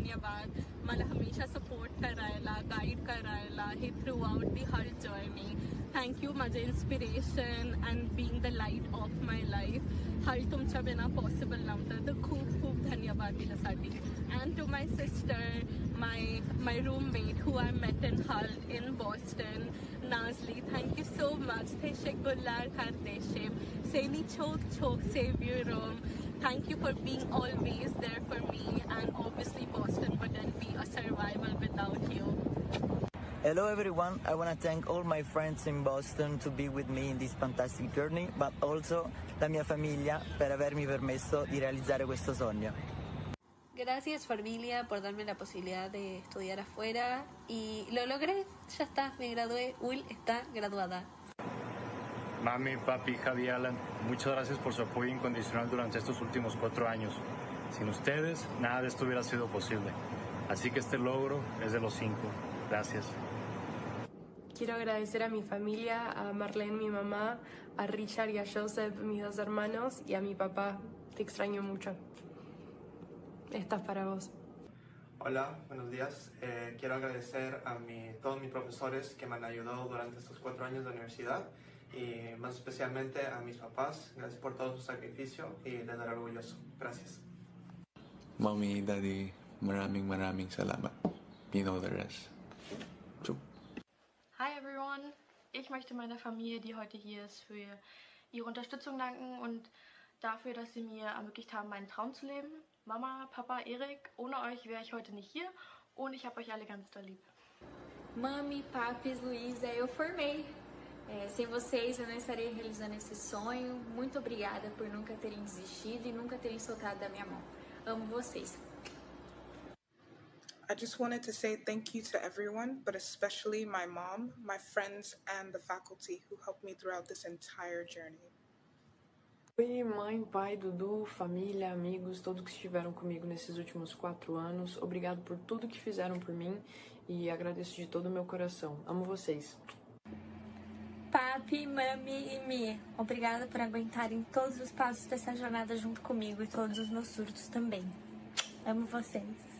धन्यवाद मला हमेशा सपोर्ट करायला, गाईड करायला हे throughout the Hult journey. Thank you माझे inspiration and being the light of my life. Hult तुमच्या बिना पॉसिबल नव्हतं, तर खूप खूप धन्यवाद दिल्यासाठी. And to my sister, my roommate who I met in Hull in Boston, Nazli, thank you so much. Teşekkürler kardeşim. Seni çok seviyorum. Thank you for being always there for me, and obviously Boston wouldn't be a survival without you. Hello everyone, I want to thank all my friends in Boston to be with me in this fantastic journey, but also la mia famiglia per avermi permesso di realizzare questo sogno. Gracias familia por darme la posibilidad de estudiar afuera y lo logré, ya está, me gradué, Will está graduada. Mami, papi, Javi, Alan, muchas gracias por su apoyo incondicional durante estos últimos 4 años. Sin ustedes, nada de esto hubiera sido posible. Así que este logro es de los 5. Gracias. Quiero agradecer a mi familia, a Marlene, mi mamá, a Richard y a Joseph, mis 2 hermanos, y a mi papá. Te extraño mucho. Esta es para vos. Hola, buenos días. Quiero agradecer a todos mis profesores que me han ayudado durante estos 4 años de universidad y más especialmente a mis papás. Gracias por todo su sacrificio y les daré orgulloso. Gracias. Mommy, Daddy, maraming salamat. You know the rest. Hi everyone. Ich möchte meiner Familie, die heute hier ist, für ihre Unterstützung danken und dafür, dass sie mir ermöglicht haben, meinen Traum zu leben. Mama, Papa, Erik, ohne euch wäre ich heute nicht hier und ich habe euch alle ganz doll lieb. Mami, papis, Luísa, eu formei. Sem vocês eu não estaria realizando esse sonho. Muito obrigada por nunca terem desistido e nunca terem soltado da minha mão. Amo vocês. I just wanted to say thank you to everyone, but especially my mom, my friends, and the faculty who helped me throughout this entire journey. Oi, mãe, pai, Dudu, família, amigos, todos que estiveram comigo nesses últimos 4 anos. Obrigado por tudo que fizeram por mim e agradeço de todo o meu coração. Amo vocês. Papi, mami e Mi, obrigada por aguentarem todos os passos dessa jornada junto comigo e todos os meus surtos também. Amo vocês.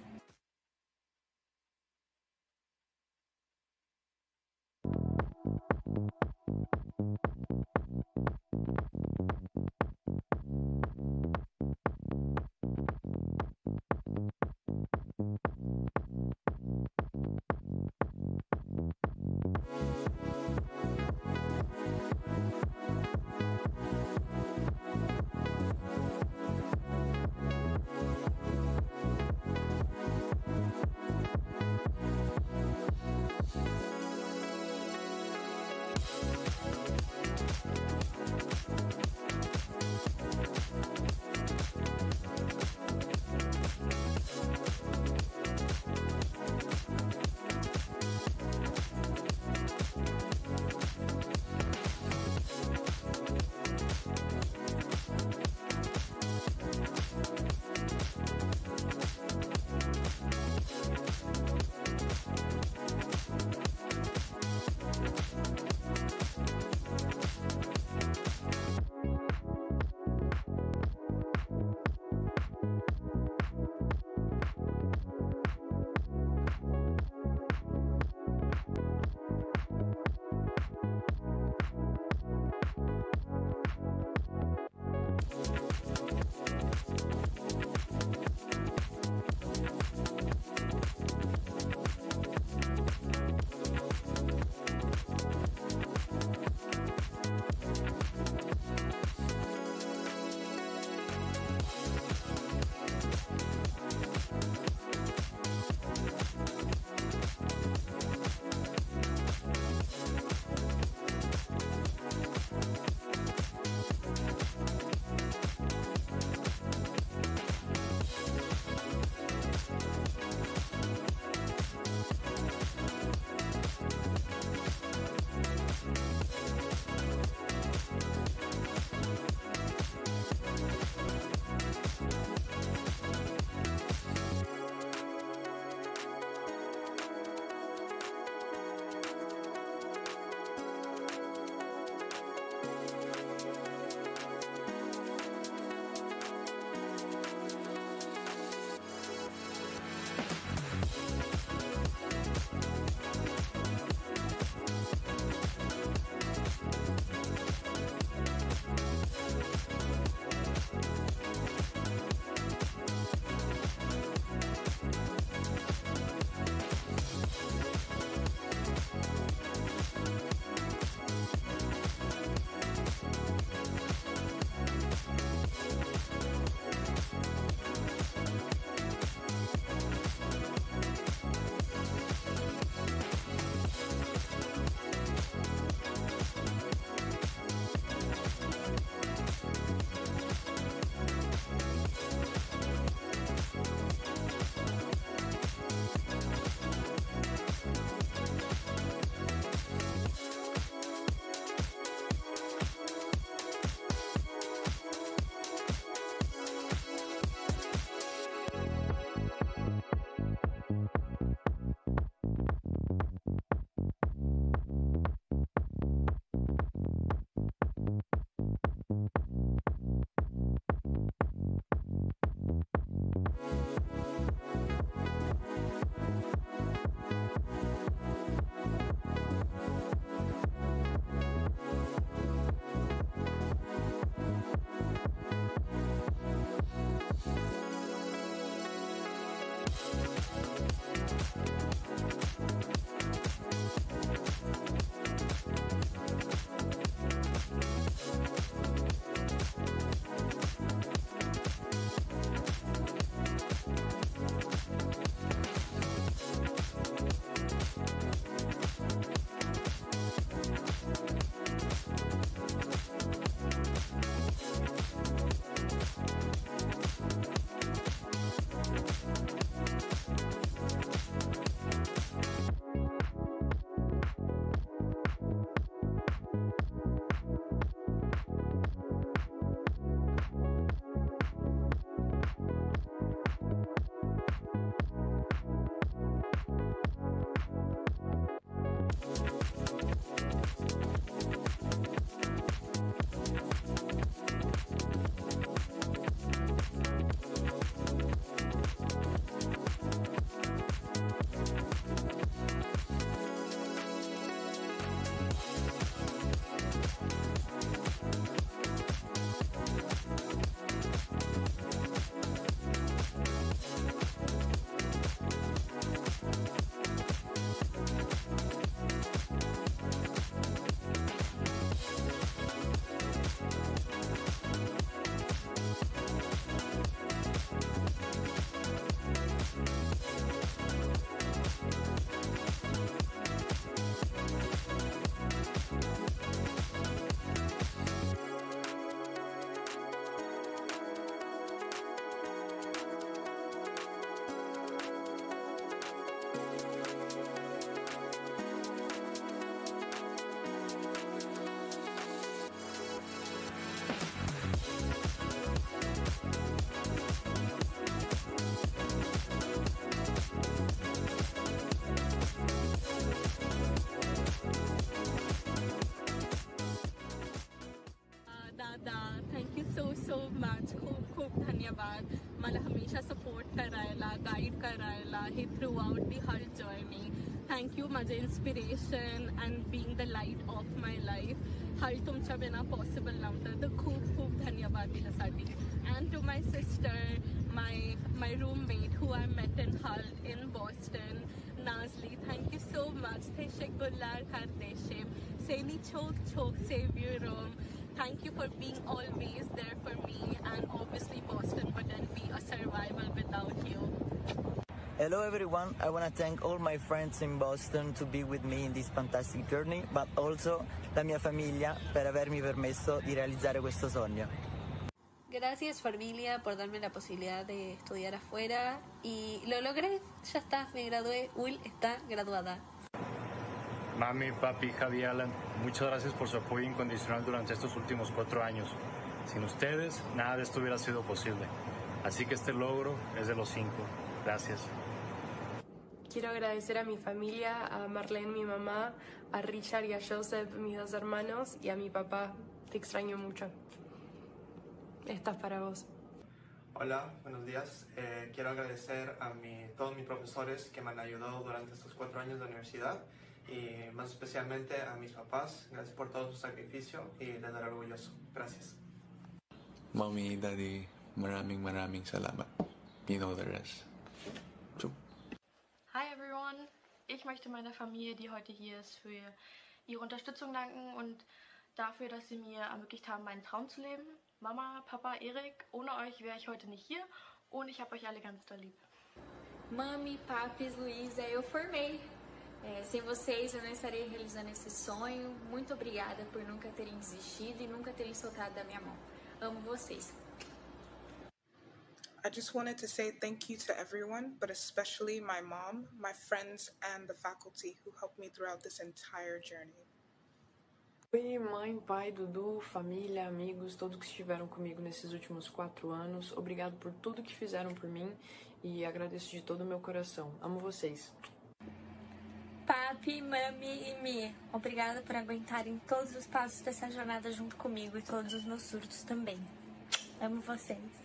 So much. खूप खूप धन्यवाद मला हमेशा support करायला, guide करायला हे throughout the Hult journey. Thank you माझे inspiration and being the light of my life. Hult तुमच्या बिना पॉसिबल नव्हतं, तर खूप खूप धन्यवाद त्याच्यासाठी. And to my sister, my roommate who I met in Hult in Boston, Nazli, thank you so much. Teşekkürler kardeşim. Seni çok seviyorum. Thank you for being always there for me, and obviously Boston wouldn't be a survival without you. Hello everyone, I want to thank all my friends in Boston to be with me in this fantastic journey, but also la mia famiglia per avermi permesso di realizzare questo sogno. Gracias familia por darme la posibilidad de estudiar afuera y lo logré, ya está, me gradué, Will está graduada. Mami, papi, Willan, muchas gracias por su apoyo incondicional durante estos últimos 4 años. Sin ustedes, nada de esto hubiera sido posible. Así que este logro es de los 5. Gracias. Quiero agradecer a mi familia, a Marlene, mi mamá, a Richard y a Joseph, mis 2 hermanos, y a mi papá. Te extraño mucho. Esta es para vos. Hola, buenos días. Quiero agradecer a todos mis profesores que me han ayudado durante estos 4 años de universidad y más especialmente a mis papás. Gracias por todo su sacrificio y les daré orgulloso. Gracias. Mommy, Daddy, maraming salamat. You know the rest. Hi everyone! Ich möchte meiner Familie, die heute hier ist, für ihre Unterstützung danken und dafür, dass sie mir ermöglicht haben, meinen Traum zu leben. Mama, Papa, Erik, ohne euch wäre ich heute nicht hier und ich habe euch alle ganz doll lieb. Mami, papis, Luísa, eu formei. Sem vocês eu não estaria realizando esse sonho. Muito obrigada por nunca terem desistido e nunca terem soltado da minha mão. Amo vocês. I just wanted to say thank you to everyone, but especially my mom, my friends, and the faculty who helped me throughout this entire journey. Oi, mãe, pai, Dudu, família, amigos, todos que estiveram comigo nesses últimos 4 anos. Obrigado por tudo que fizeram por mim e agradeço de todo o meu coração. Amo vocês. Papi, mami e Mi, obrigada por aguentarem todos os passos dessa jornada junto comigo e todos os meus surtos também. Amo vocês.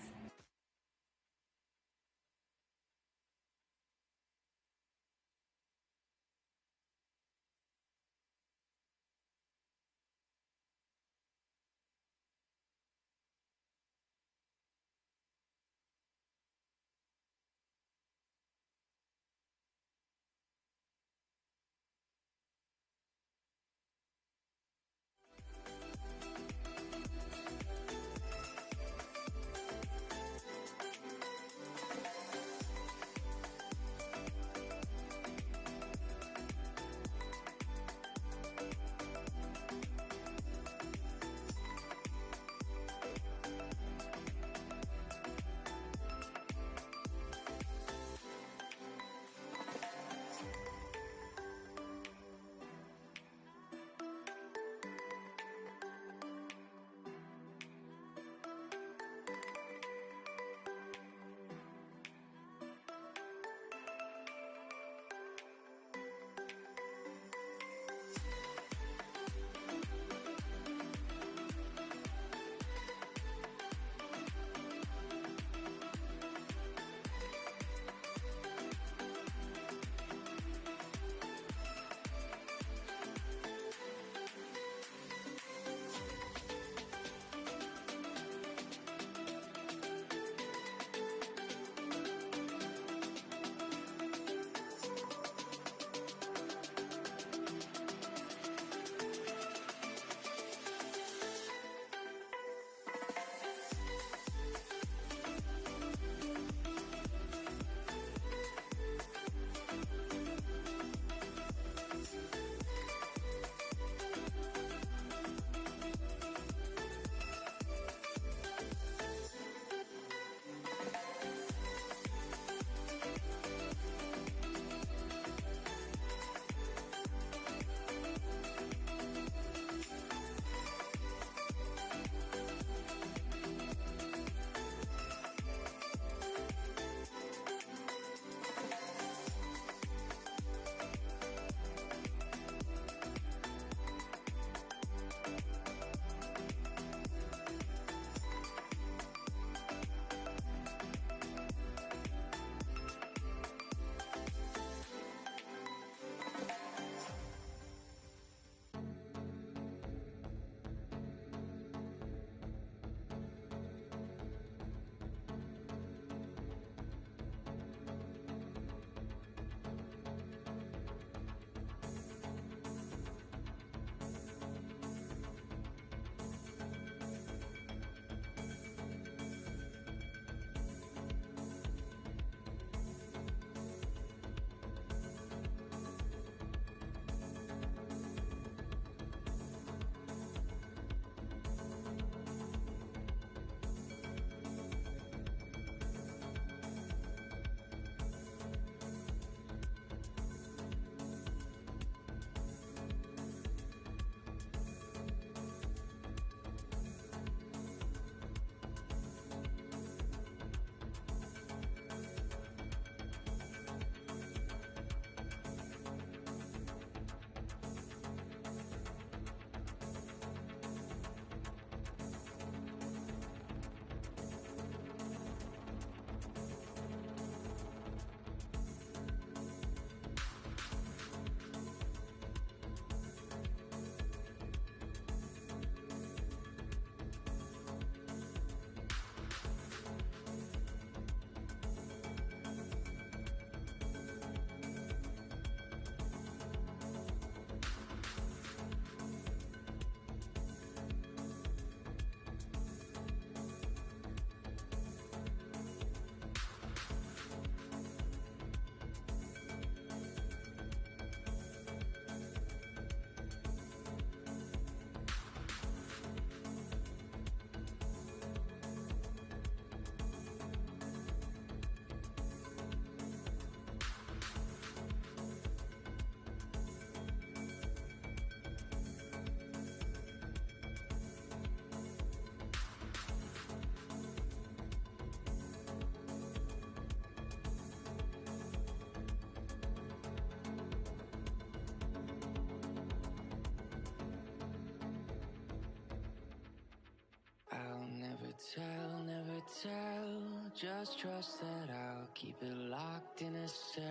tell. Just trust that I'll keep it locked in a cell.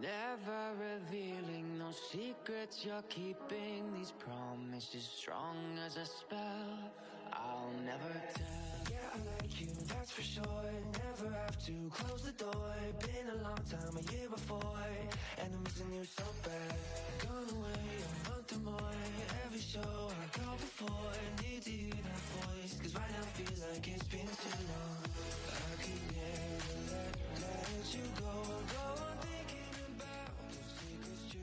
Never revealing no secrets you're keeping. These promises strong as a spell. I'll never tell. Yeah, I like you, that's for sure. Never have to close the door. Been a long time, a year before, and I'm missing you so bad. Gone away a month or more. Every show I go before, need to hear that voice, cause right now feels like it's been too long. I could never let you go. Go on thinking about those secrets true.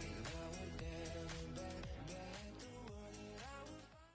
And I would never bet the world that I would find.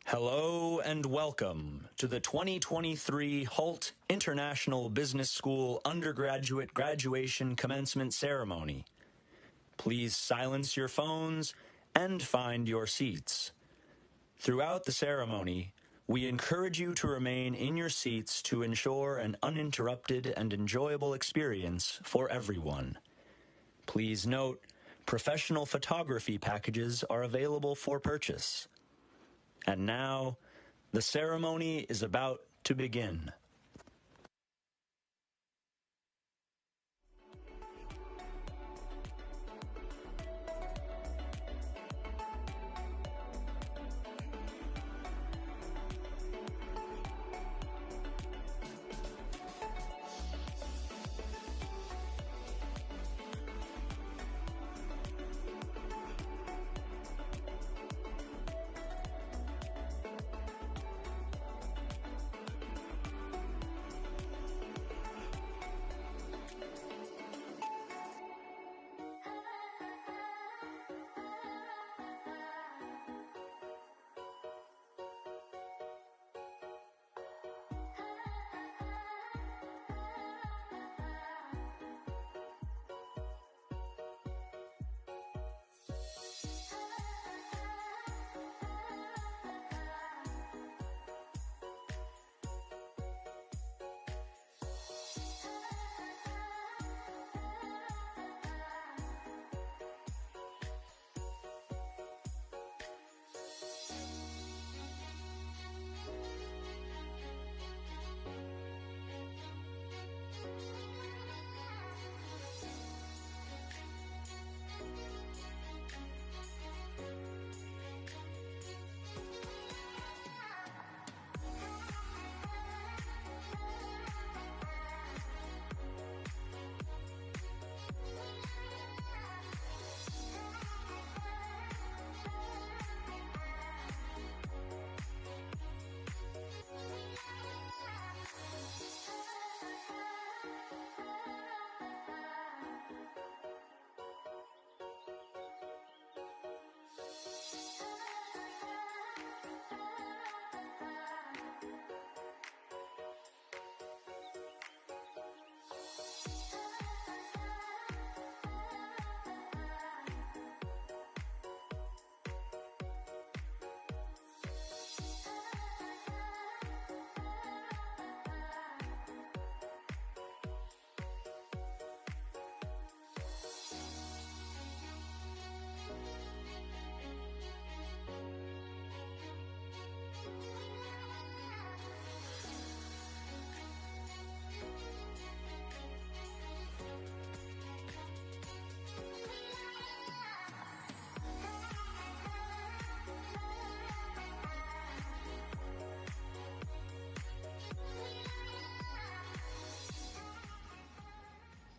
Hello and welcome to the 2023 Hult International Business School Undergraduate Graduation Commencement Ceremony. Please silence your phones and find your seats. Throughout the ceremony, We encourage you to remain in your seats to ensure an uninterrupted and enjoyable experience for everyone. Please note, professional photography packages are available for purchase. And now, the ceremony is about to begin.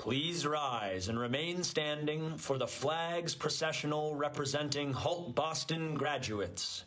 Please rise and remain standing for the flags processional representing Hult Boston graduates.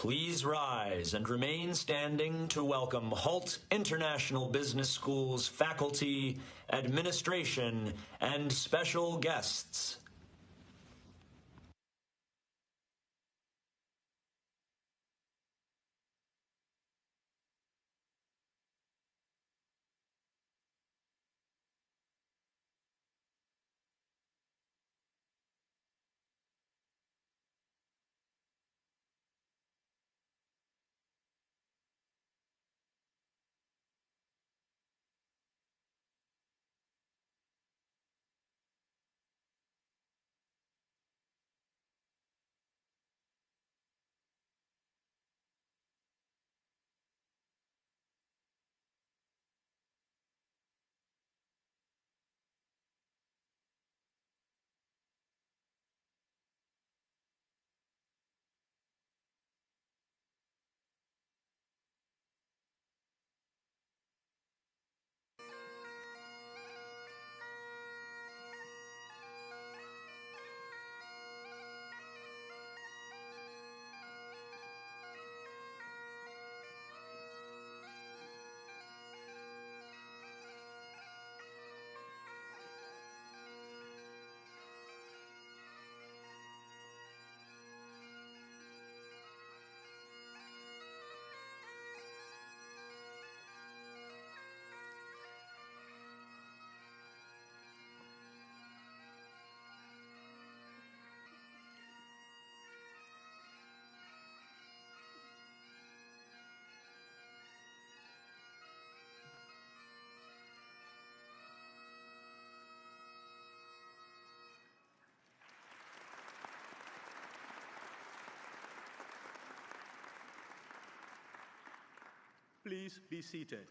Please rise and remain standing to welcome Hult International Business School's faculty, administration, and special guests. Please be seated.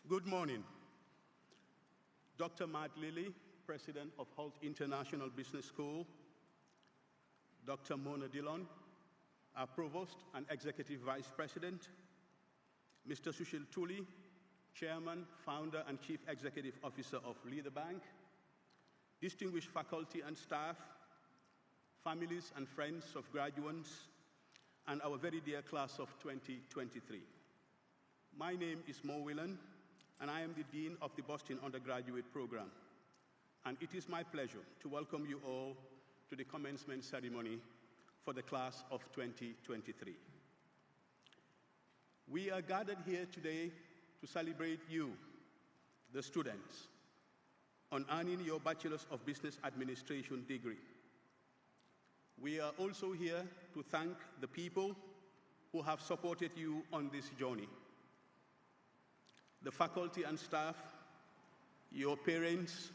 Good morning. Dr. Lilley, President of Hult International Business School, Dr. Dhillon, our Provost and Executive Vice President, Mr. Sushil Tuli, Chairman, Founder, and Chief Executive Officer of Leader Bank, distinguished faculty and staff, families and friends of graduates, and our very dear class of 2023. My name is Willan, and I am the Dean of the Boston Undergraduate Program. And it is my pleasure to welcome you all to the commencement ceremony for the class of 2023. We are gathered here today to celebrate you, the students, on earning your Bachelor's of Business Administration degree. We are also here to thank the people who have supported you on this journey. The faculty and staff, your parents,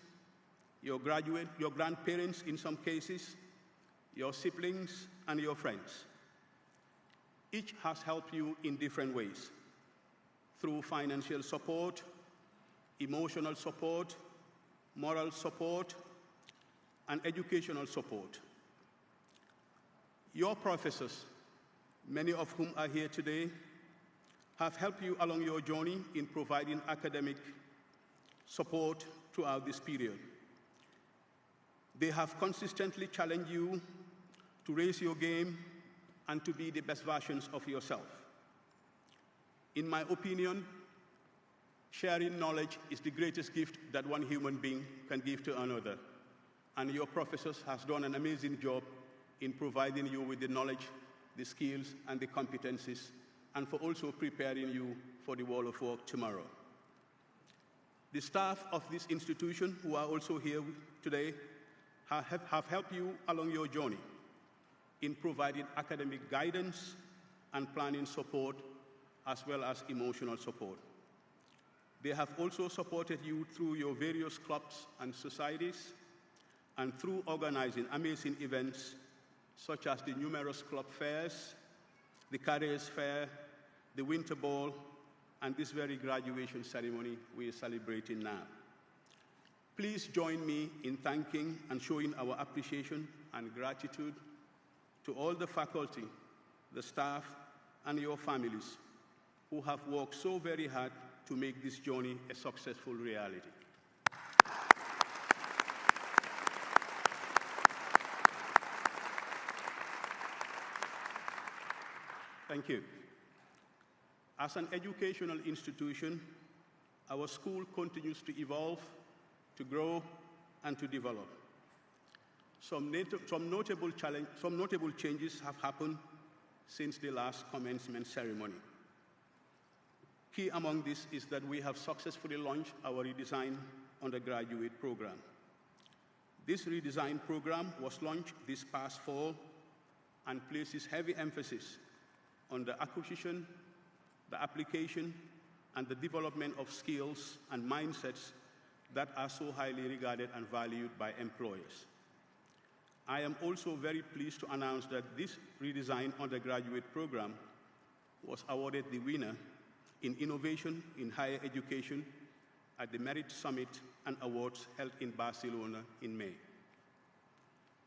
your grandparents in some cases, your siblings, and your friends. Each has helped you in different ways, through financial support, emotional support, moral support, and educational support. Your professors, many of whom are here today, have helped you along your journey in providing academic support throughout this period. They have consistently challenged you to raise your game and to be the best versions of yourself. In my opinion, sharing knowledge is the greatest gift that one human being can give to another. And your professors have done an amazing job in providing you with the knowledge, the skills, and the competencies, and for also preparing you for the world of work tomorrow. The staff of this institution, who are also here today, have helped you along your journey in providing academic guidance and planning support, as well as emotional support. They have also supported you through your various clubs and societies, and through organizing amazing events such as the numerous club fairs, the Careers Fair, the Winter Ball, and this very graduation ceremony we are celebrating now. Please join me in thanking and showing our appreciation and gratitude to all the faculty, the staff, and your families who have worked so very hard to make this journey a successful reality. Thank you. As an educational institution, our school continues to evolve, to grow, and to develop. Some notable changes have happened since the last commencement ceremony. Key among this is that we have successfully launched our redesigned undergraduate program. This redesigned program was launched this past fall and places heavy emphasis on the acquisition, the application, and the development of skills and mindsets that are so highly regarded and valued by employers. I am also very pleased to announce that this redesigned undergraduate program was awarded the winner in Innovation in Higher Education at the Merit Summit and Awards held in Barcelona in May.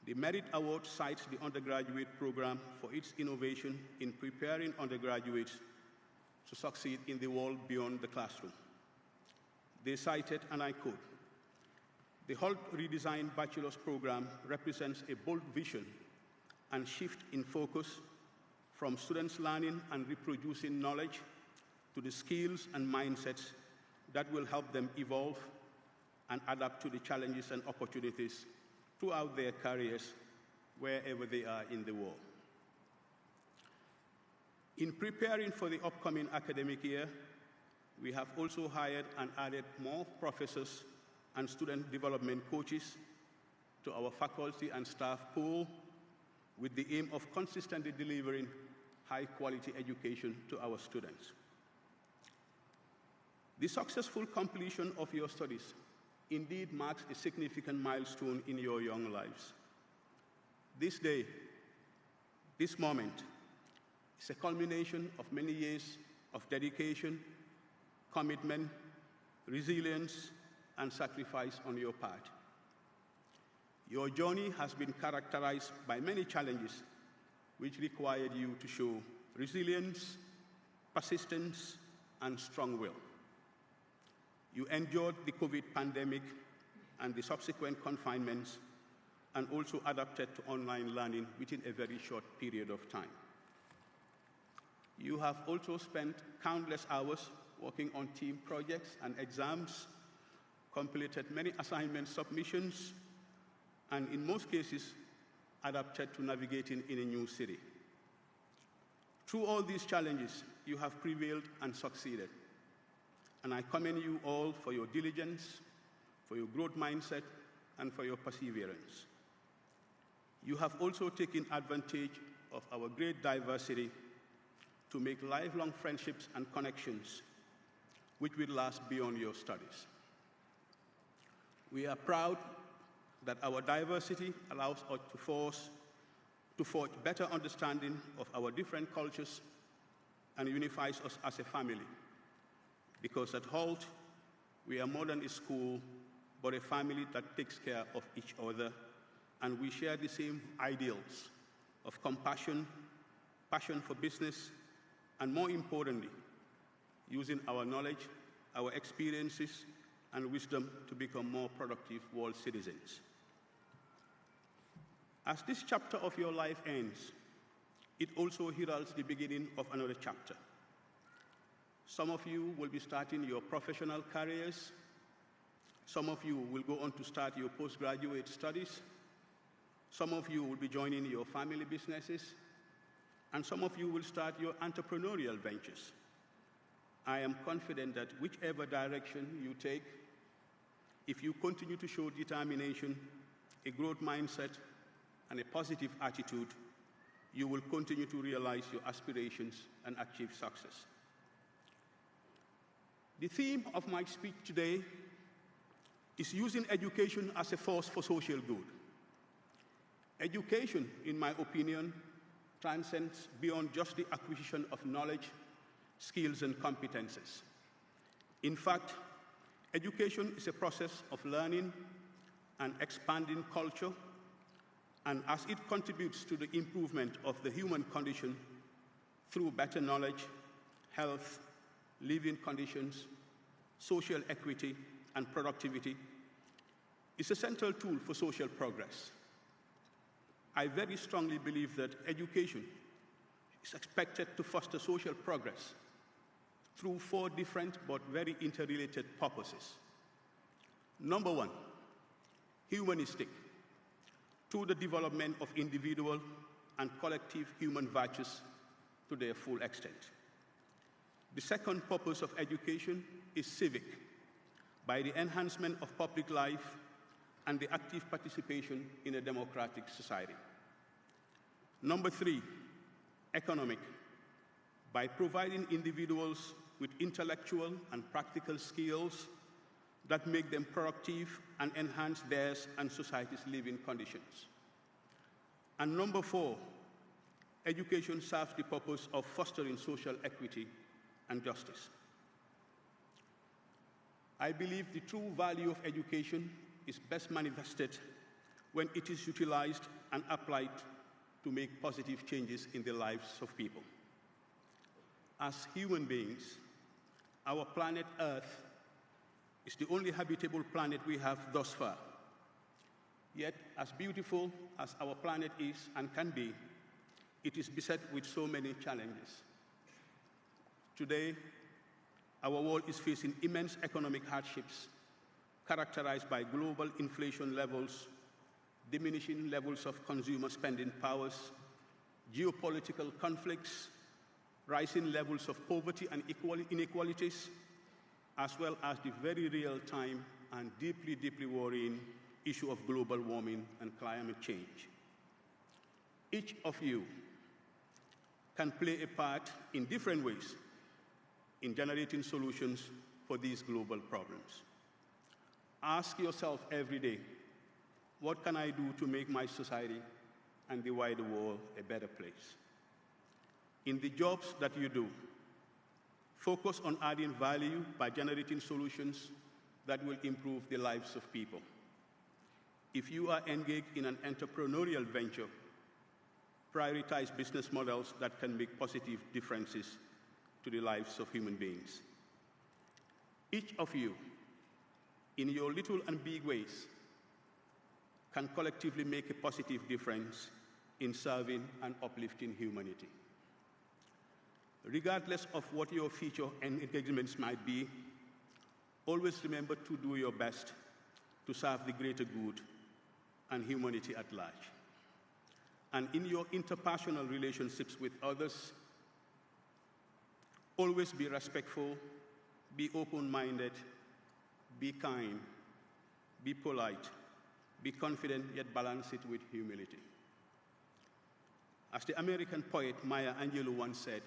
The Merit Award cites the undergraduate program for its innovation in preparing undergraduates to succeed in the world beyond the classroom. They cited, and I quote, "The Hult redesigned bachelor's program represents a bold vision and shift in focus from students learning and reproducing knowledge to the skills and mindsets that will help them evolve and adapt to the challenges and opportunities throughout their careers wherever they are in the world." In preparing for the upcoming academic year, we have also hired and added more professors and student development coaches to our faculty and staff pool with the aim of consistently delivering high-quality education to our students. The successful completion of your studies indeed marks a significant milestone in your young lives. This day, this moment, is a culmination of many years of dedication, commitment, resilience, and sacrifice on your part. Your journey has been characterized by many challenges which required you to show resilience, persistence, and strong will. You endured the COVID pandemic and the subsequent confinements and also adapted to online learning within a very short period of time. You have also spent countless hours working on team projects and exams, completed many assignment submissions, and in most cases, adapted to navigating in a new city. Through all these challenges, you have prevailed and succeeded. And I commend you all for your diligence, for your growth mindset, and for your perseverance. You have also taken advantage of our great diversity to make lifelong friendships and connections which will last beyond your studies. We are proud that our diversity allows us to forge better understanding of our different cultures and unifies us as a family. Because at Hult, we are more than a school, but a family that takes care of each other, and we share the same ideals of compassion, passion for business, and more importantly, using our knowledge, our experiences, and wisdom to become more productive world citizens. As this chapter of your life ends, it also heralds the beginning of another chapter. Some of you will be starting your professional careers. Some of you will go on to start your postgraduate studies. Some of you will be joining your family businesses. And some of you will start your entrepreneurial ventures. I am confident that whichever direction you take, if you continue to show determination, a growth mindset, and a positive attitude, you will continue to realize your aspirations and achieve success. The theme of my speech today is using education as a force for social good. Education, in my opinion, transcends beyond just the acquisition of knowledge, skills, and competences. In fact, education is a process of learning and expanding culture, and as it contributes to the improvement of the human condition through better knowledge, health, living conditions, social equity, and productivity is a central tool for social progress. I very strongly believe that education is expected to foster social progress through 4 different but very interrelated purposes. Number 1, humanistic, through the development of individual and collective human virtues to their full extent. The second purpose of education is civic, by the enhancement of public life and the active participation in a democratic society. Number 3, economic, by providing individuals with intellectual and practical skills that make them productive and enhance theirs and society's living conditions. And number 4, education serves the purpose of fostering social equity and justice. I believe the true value of education is best manifested when it is utilized and applied to make positive changes in the lives of people. As human beings, our planet Earth is the only habitable planet we have thus far. Yet, as beautiful as our planet is and can be, it is beset with so many challenges. Today, our world is facing immense economic hardships characterized by global inflation levels, diminishing levels of consumer spending powers, geopolitical conflicts, rising levels of poverty and inequalities, as well as the very real-time and deeply, deeply worrying issue of global warming and climate change. Each of you can play a part in different ways in generating solutions for these global problems. Ask yourself every day, what can I do to make my society and the wider world a better place? In the jobs that you do, focus on adding value by generating solutions that will improve the lives of people. If you are engaged in an entrepreneurial venture, prioritize business models that can make positive differences to the lives of human beings. Each of you, in your little and big ways, can collectively make a positive difference in serving and uplifting humanity. Regardless of what your future engagements might be, always remember to do your best to serve the greater good and humanity at large. And in your interpersonal relationships with others, always be respectful, be open-minded, be kind, be polite, be confident, yet balance it with humility. As the American poet Maya Angelou once said,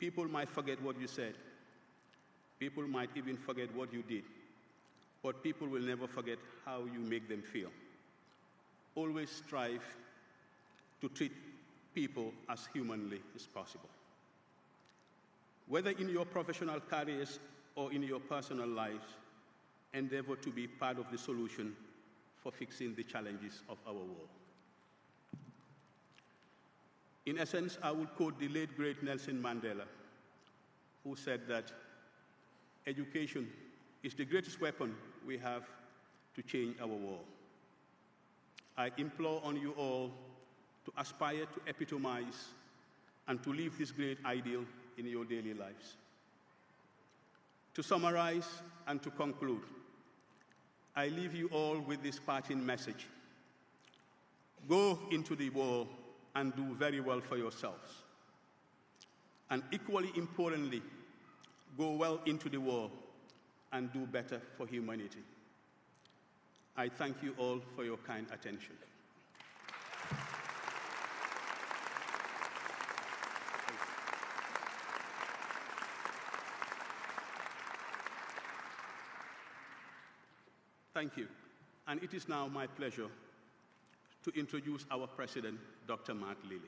people might forget what you said, people might even forget what you did, but people will never forget how you make them feel. Always strive to treat people as humanly as possible. Whether in your professional careers or in your personal lives, endeavor to be part of the solution for fixing the challenges of our world. In essence, I would quote the late, great Nelson Mandela, who said that education is the greatest weapon we have to change our world. I implore on you all to aspire to epitomize and to live this great ideal in your daily lives. To summarize and to conclude, I leave you all with this parting message. Go into the world and do very well for yourselves. And equally importantly, go well into the world and do better for humanity. I thank you all for your kind attention. Thank you. And it is now my pleasure to introduce our President, Dr. Matt Lilley.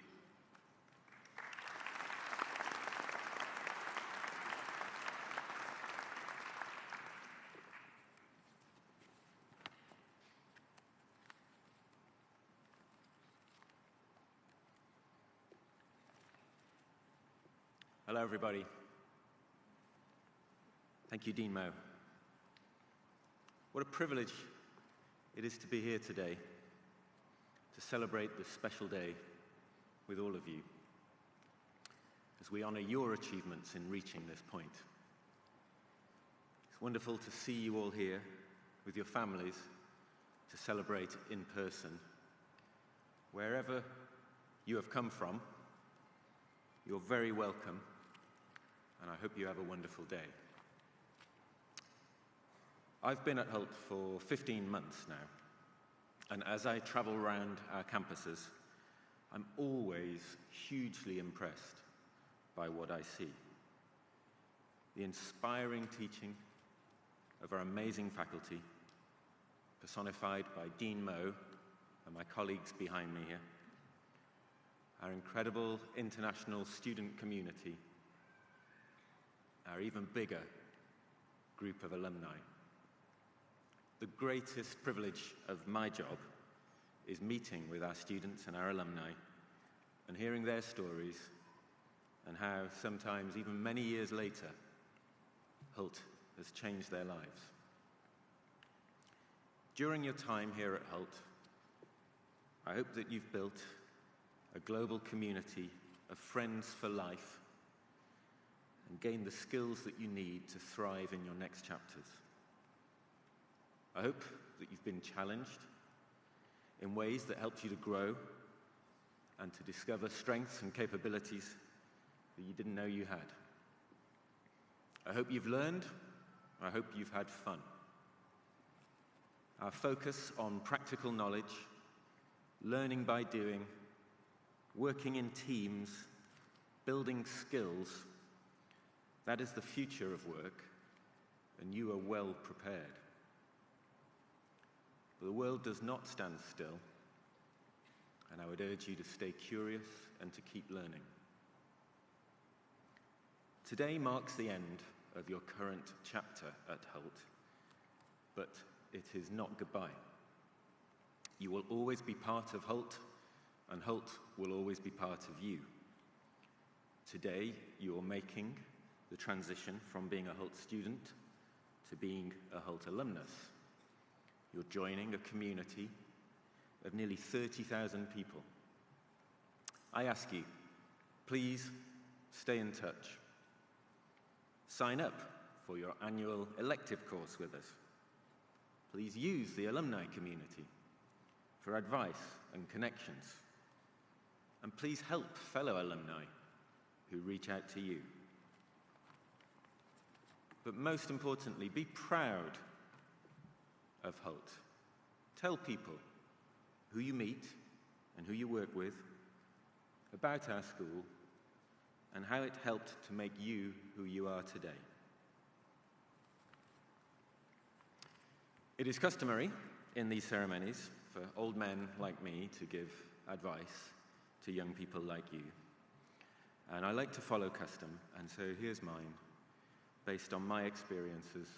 Hello, everybody. Thank you, Dean Mo. What a privilege it is to be here today to celebrate this special day with all of you as we honor your achievements in reaching this point. It's wonderful to see you all here with your families to celebrate in person. Wherever you have come from, you're very welcome, and I hope you have a wonderful day. I've been at Hult for 15 months now, and as I travel around our campuses, I'm always hugely impressed by what I see. The inspiring teaching of our amazing faculty, personified by Dean Mo and my colleagues behind me here, our incredible international student community, our even bigger group of alumni. The greatest privilege of my job is meeting with our students and our alumni and hearing their stories and how sometimes even many years later, Hult has changed their lives. During your time here at Hult, I hope that you've built a global community of friends for life and gained the skills that you need to thrive in your next chapters. I hope that you've been challenged in ways that helped you to grow and to discover strengths and capabilities that you didn't know you had. I hope you've learned. I hope you've had fun. Our focus on practical knowledge, learning by doing, working in teams, building skills, that is the future of work, and you are well prepared. But the world does not stand still, and I would urge you to stay curious and to keep learning. Today marks the end of your current chapter at Hult, but it is not goodbye. You will always be part of Hult, and Hult will always be part of you. Today, you are making the transition from being a Hult student to being a Hult alumnus. You're joining a community of nearly 30,000 people. I ask you, please stay in touch. Sign up for your annual elective course with us. Please use the alumni community for advice and connections. And please help fellow alumni who reach out to you. But most importantly, be proud of Hult. Tell people who you meet and who you work with about our school and how it helped to make you who you are today. It is customary in these ceremonies for old men like me to give advice to young people like you. And I like to follow custom, and so here's mine, based on my experiences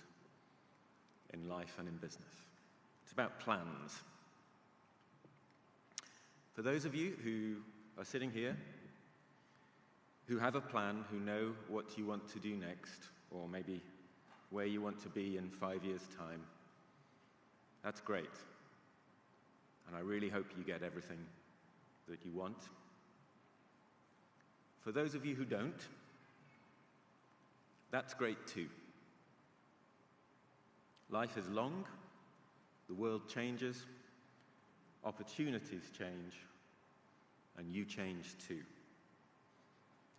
in life and in business. It's about plans. For those of you who are sitting here, who have a plan, who know what you want to do next, or maybe where you want to be in 5 years' time, that's great. And I really hope you get everything that you want. For those of you who don't, that's great too. Life is long, the world changes, opportunities change, and you change too.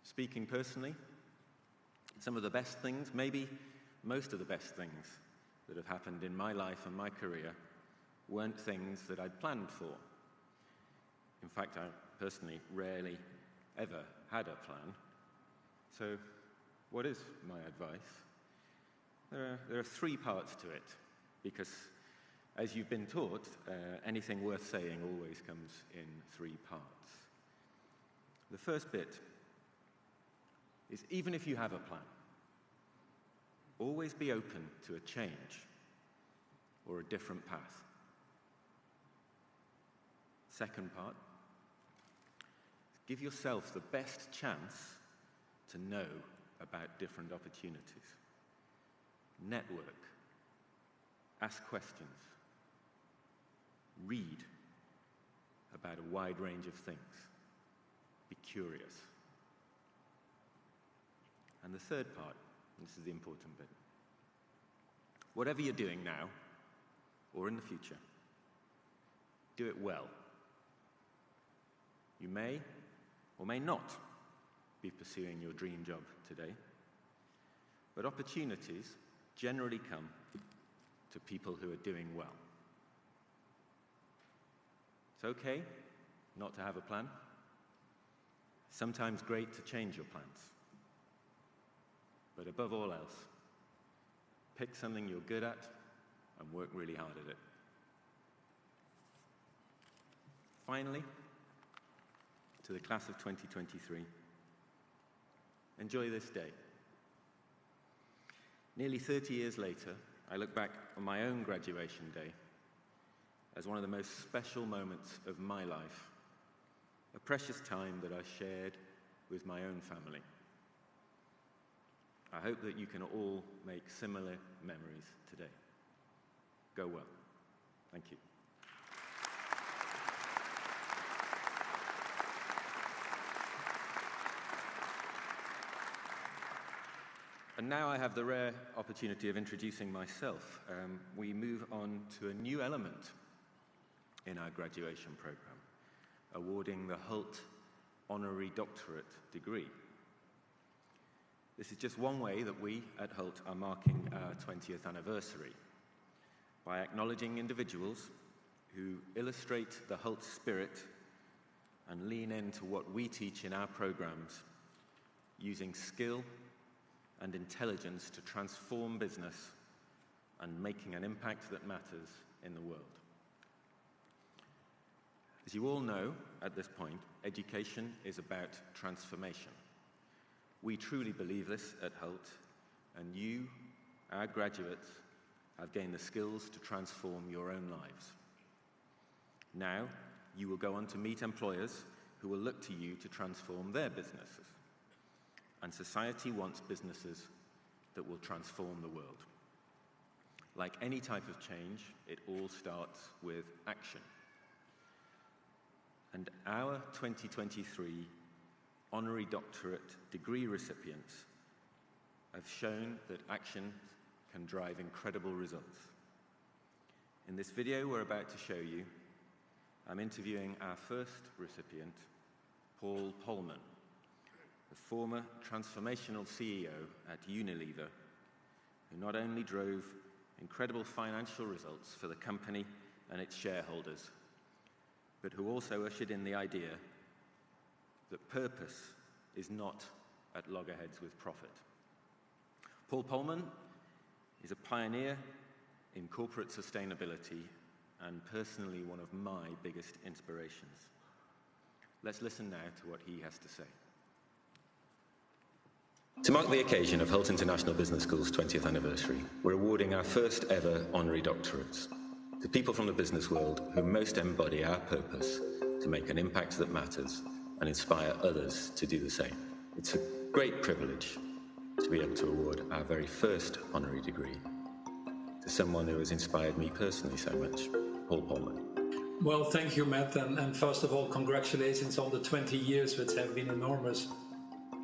Speaking personally, some of the best things, maybe most of the best things that have happened in my life and my career weren't things that I'd planned for. In fact, I personally rarely ever had a plan. So what is my advice? There are 3 parts to it, because as you've been taught, anything worth saying always comes in 3 parts. The first bit is, even if you have a plan, always be open to a change or a different path. Second part, give yourself the best chance to know about different opportunities. network, ask questions, read about a wide range of things, be curious. And the third part, and this is the important bit, whatever you're doing now or in the future, do it well. You may or may not be pursuing your dream job today, but opportunities generally come to people who are doing well. It's okay not to have a plan. Sometimes great to change your plans. But above all else, pick something you're good at and work really hard at it. Finally, to the class of 2023, enjoy this day. Nearly 30 years later, I look back on my own graduation day as one of the most special moments of my life, a precious time that I shared with my own family. I hope that you can all make similar memories today. Go well. Thank you. And now I have the rare opportunity of introducing myself. We move on to a new element in our graduation program, awarding the Hult Honorary Doctorate degree. This is just one way that we at Hult are marking our 20th anniversary, by acknowledging individuals who illustrate the Hult spirit and lean into what we teach in our programs, using skill and intelligence to transform business and making an impact that matters in the world. As you all know, at this point, education is about transformation. We truly believe this at Hult, and you, our graduates, have gained the skills to transform your own lives. Now, you will go on to meet employers who will look to you to transform their businesses. And society wants businesses that will transform the world. Like any type of change, it all starts with action. And our 2023 Honorary Doctorate degree recipients have shown that action can drive incredible results. In this video we're about to show you, I'm interviewing our first recipient, Paul Polman, the former transformational CEO at Unilever, who not only drove incredible financial results for the company and its shareholders, but who also ushered in the idea that purpose is not at loggerheads with profit. Paul Polman is a pioneer in corporate sustainability and personally one of my biggest inspirations. Let's listen now to what he has to say. To mark the occasion of Hult International Business School's 20th anniversary, we're awarding our first ever honorary doctorates to people from the business world who most embody our purpose to make an impact that matters and inspire others to do the same. It's a great privilege to be able to award our very first honorary degree to someone who has inspired me personally so much, Paul Polman. Well, thank you, Matt, and first of all, congratulations on the 20 years, which have been enormous.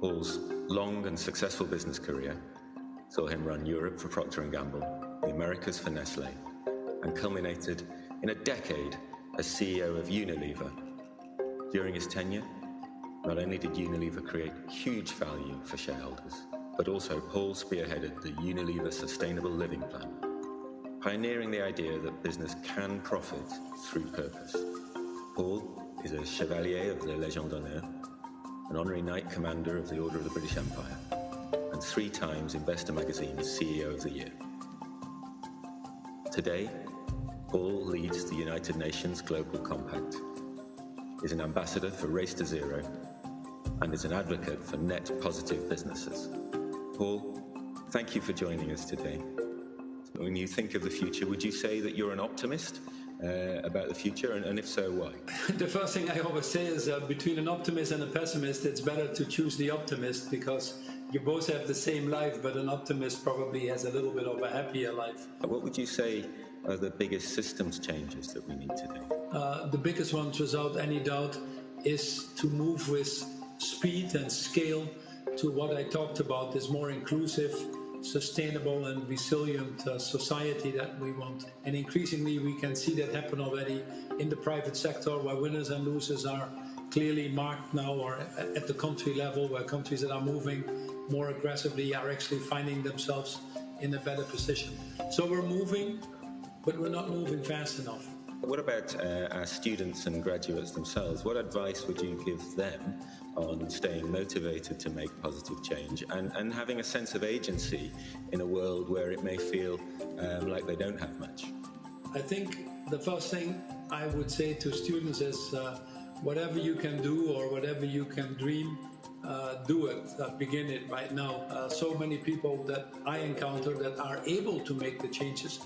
Paul's long and successful business career saw him run Europe for Procter & Gamble, the Americas for Nestlé, and culminated in a decade as CEO of Unilever. During his tenure, not only did Unilever create huge value for shareholders, but also Paul spearheaded the Unilever Sustainable Living Plan, pioneering the idea that business can profit through purpose. Paul is a Chevalier of the Légion d'Honneur, an Honorary Knight Commander of the Order of the British Empire, and 3 times Investor Magazine's CEO of the Year. Today, Paul leads the United Nations Global Compact, is an ambassador for Race to Zero, and is an advocate for net positive businesses. Paul, thank you for joining us today. When you think of the future, would you say that you're an optimist about the future, and if so, why? The first thing I always say is between an optimist and a pessimist, it's better to choose the optimist, because you both have the same life, but an optimist probably has a little bit of a happier life. What would you say are the biggest systems changes that we need to do? The biggest one, without any doubt, is to move with speed and scale to what I talked about, this more inclusive, sustainable and resilient society that we want. And increasingly we can see that happen already in the private sector, where winners and losers are clearly marked now, or at the country level, where countries that are moving more aggressively are actually finding themselves in a better position. So we're moving, but we're not moving fast enough. What about our students and graduates themselves? What advice would you give them on staying motivated to make positive change and having a sense of agency in a world where it may feel like they don't have much? I think the first thing I would say to students is whatever you can do or whatever you can dream, do it, begin it right now. So many people that I encounter that are able to make the changes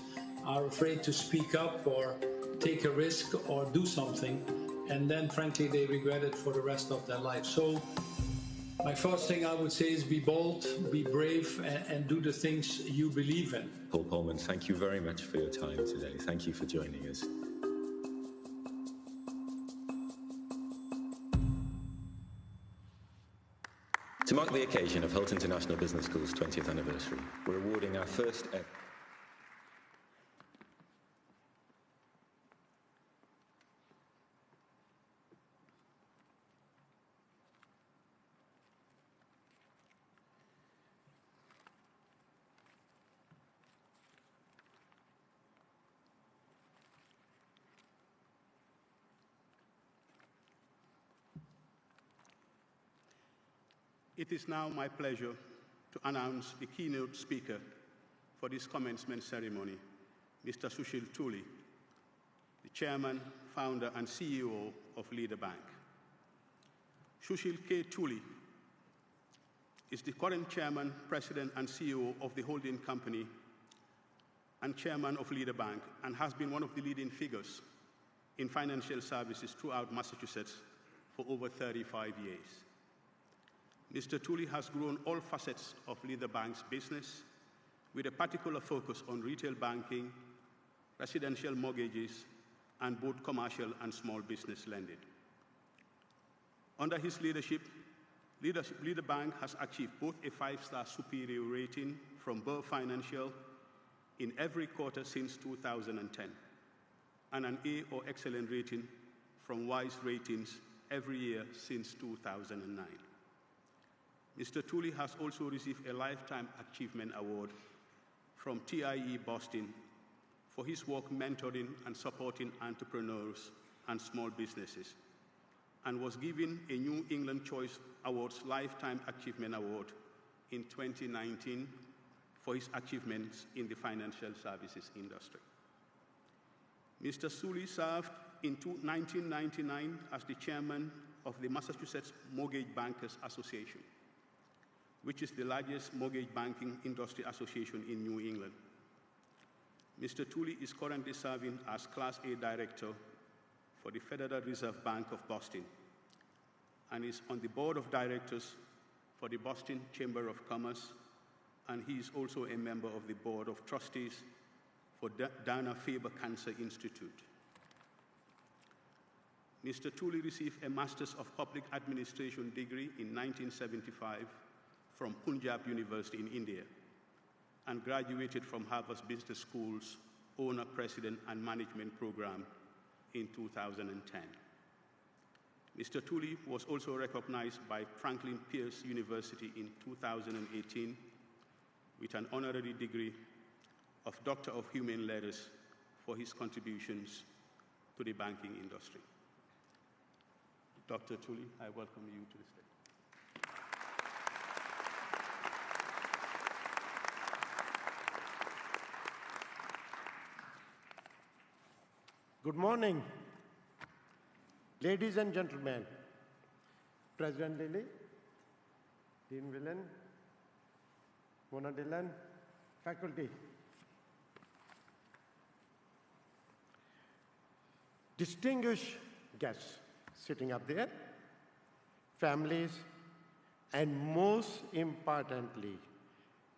are afraid to speak up or take a risk or do something, and then frankly they regret it for the rest of their life. So my first thing I would say is be bold, be brave, and do the things you believe in. Paul Polman, thank you very much for your time today. Thank you for joining us. To mark the occasion of Hult International Business School's 20th anniversary, we're awarding our first ever It is now my pleasure to announce the keynote speaker for this commencement ceremony, Mr. Sushil Tuli, the chairman, founder, and CEO of Leader Bank. Sushil K. Tuli is the current chairman, president, and CEO of the holding company and chairman of Leader Bank, and has been one of the leading figures in financial services throughout Massachusetts for over 35 years. Mr. Tuli has grown all facets of Leader Bank's business with a particular focus on retail banking, residential mortgages, and both commercial and small business lending. Under his leadership, Leader Bank has achieved both a 5-star superior rating from Burr Financial in every quarter since 2010, and an A or excellent rating from Wise Ratings every year since 2009. Mr. Tuli has also received a Lifetime Achievement Award from TIE Boston for his work mentoring and supporting entrepreneurs and small businesses, and was given a New England Choice Awards Lifetime Achievement Award in 2019 for his achievements in the financial services industry. Mr. Tuli served in 1999 as the chairman of the Massachusetts Mortgage Bankers Association, which is the largest mortgage banking industry association in New England. Mr. Tuli is currently serving as Class A Director for the Federal Reserve Bank of Boston, and is on the board of directors for the Boston Chamber of Commerce, and he is also a member of the board of trustees for Dana-Farber Cancer Institute. Mr. Tuli received a Master's of Public Administration degree in 1975 from Punjab University in India, and graduated from Harvard Business School's Owner, President, and Management program in 2010. Mr. Tuli was also recognized by Franklin Pierce University in 2018 with an honorary degree of Doctor of Human Letters for his contributions to the banking industry. Dr. Tuli, I welcome you to the stage. Good morning, ladies and gentlemen, President Lilley, Dean Willan, Mona Dhillon, faculty. Distinguished guests sitting up there, families, and most importantly,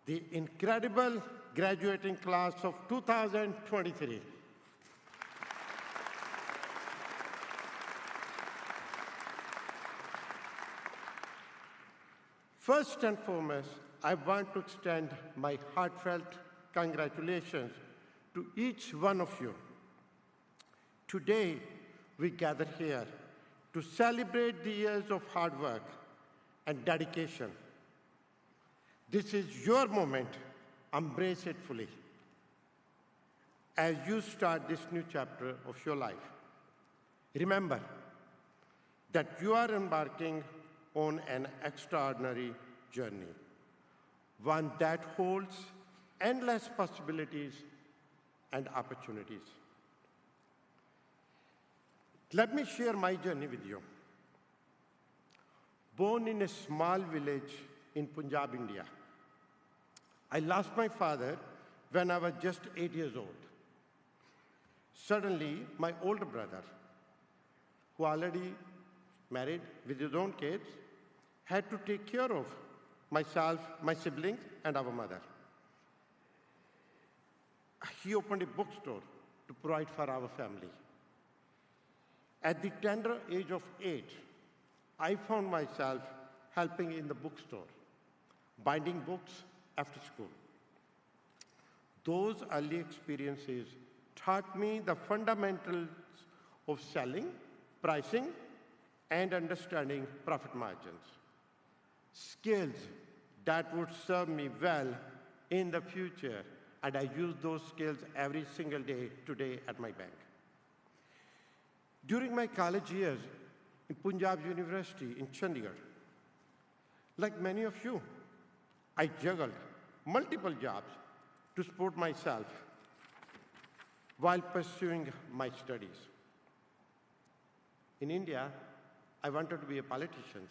the incredible graduating class of 2023. First and foremost, I want to extend my heartfelt congratulations to each one of you. Today, we gather here to celebrate the years of hard work and dedication. This is your moment. Embrace it fully as you start this new chapter of your life. Remember that you are embarking on an extraordinary journey, one that holds endless possibilities and opportunities. Let me share my journey with you. Born in a small village in Punjab, India, I lost my father when I was just 8 years old. Suddenly, my older brother, who already married with his own kids, had to take care of myself, my siblings, and our mother. He opened a bookstore to provide for our family. At the tender age of 8, I found myself helping in the bookstore, binding books after school. Those early experiences taught me the fundamentals of selling, pricing, and understanding profit margins. Skills that would serve me well in the future, and I use those skills every single day today at my bank. During my college years in Punjab University in Chandigarh, like many of you, I juggled multiple jobs to support myself while pursuing my studies. In India, I wanted to be a politician.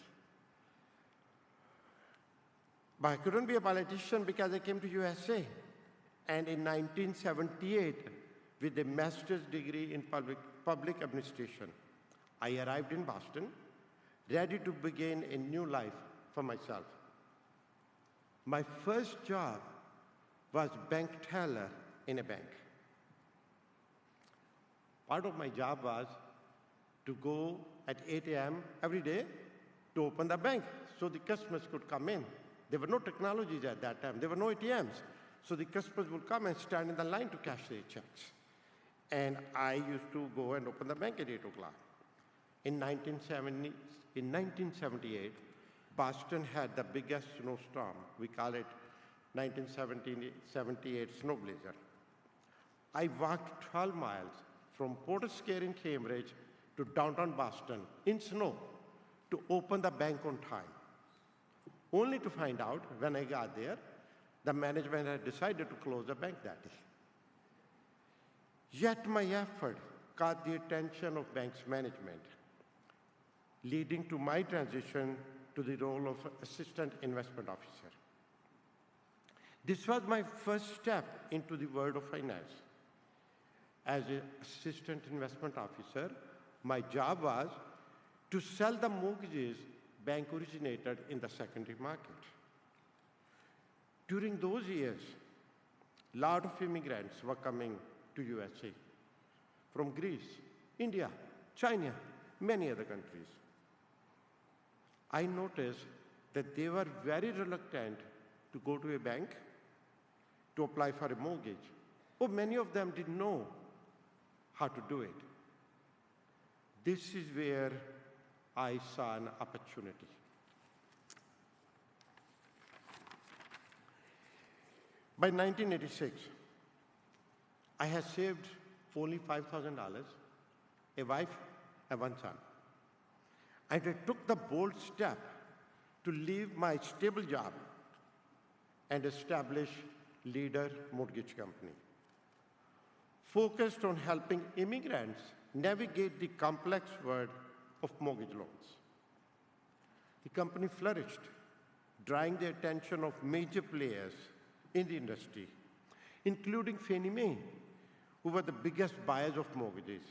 But I couldn't be a politician because I came to USA. And in 1978, with a master's degree in public administration, I arrived in Boston, ready to begin a new life for myself. My first job was bank teller in a bank. Part of my job was to go at 8 a.m. every day to open the bank so the customers could come in. There were no technologies at that time. There were no ATMs. So the customers would come and stand in the line to cash their checks. And I used to go and open the bank at 8 o'clock. In 1978, Boston had the biggest snowstorm. We call it 1978 snow blizzard. I walked 12 miles from Porter's Square in Cambridge to downtown Boston in snow to open the bank on time, only to find out when I got there, the management had decided to close the bank that day. Yet my effort caught the attention of bank's management, leading to my transition to the role of Assistant Investment Officer. This was my first step into the world of finance. As an Assistant Investment Officer, my job was to sell the mortgages bank originated in the secondary market. During those years, a lot of immigrants were coming to USA from Greece, India, China, many other countries. I noticed that they were very reluctant to go to a bank to apply for a mortgage, or many of them didn't know how to do it. This is where I saw an opportunity. By 1986, I had saved only $5,000, a wife and one son. And I took the bold step to leave my stable job and establish Leader Mortgage Company, focused on helping immigrants navigate the complex world of mortgage loans. The company flourished, drawing the attention of major players in the industry, including Fannie Mae, who were the biggest buyers of mortgages.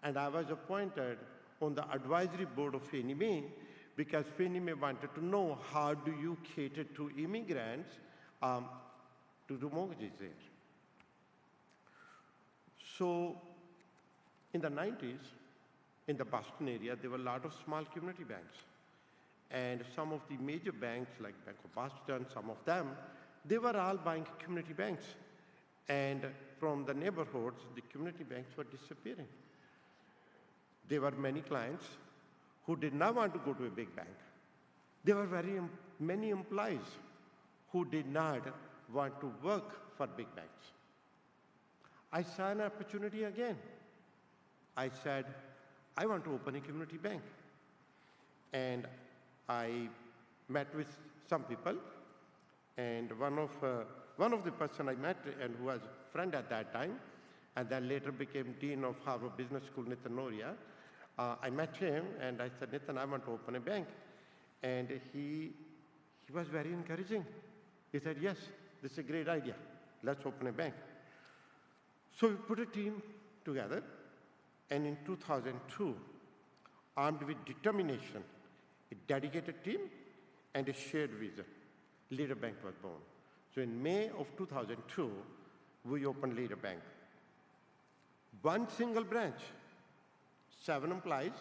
And I was appointed on the advisory board of Fannie Mae because Fannie Mae wanted to know how do you cater to immigrants to do mortgages there. So in the 90s, in the Boston area, there were a lot of small community banks. And some of the major banks, like Bank of Boston, some of them, they were all buying community banks. And from the neighborhoods, the community banks were disappearing. There were many clients who did not want to go to a big bank. There were many employees who did not want to work for big banks. I saw an opportunity again. I said, I want to open a community bank. And I met with some people, and one of the person I met, and who was a friend at that time, and then later became Dean of Harvard Business School, Nitin Noria, I met him, and I said, Nitin, I want to open a bank. And he was very encouraging. He said, yes, this is a great idea. Let's open a bank. So we put a team together, and in 2002, armed with determination, a dedicated team, and a shared vision, Leader Bank was born. So in May of 2002, we opened Leader Bank. One single branch, 7 employees,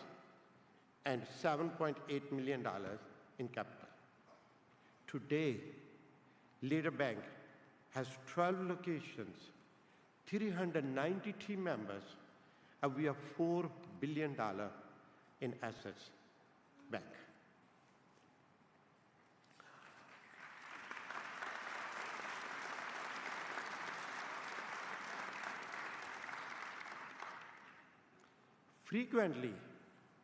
and $7.8 million in capital. Today, Leader Bank has 12 locations, 390 team members, and we have $4 billion in assets bank. Frequently,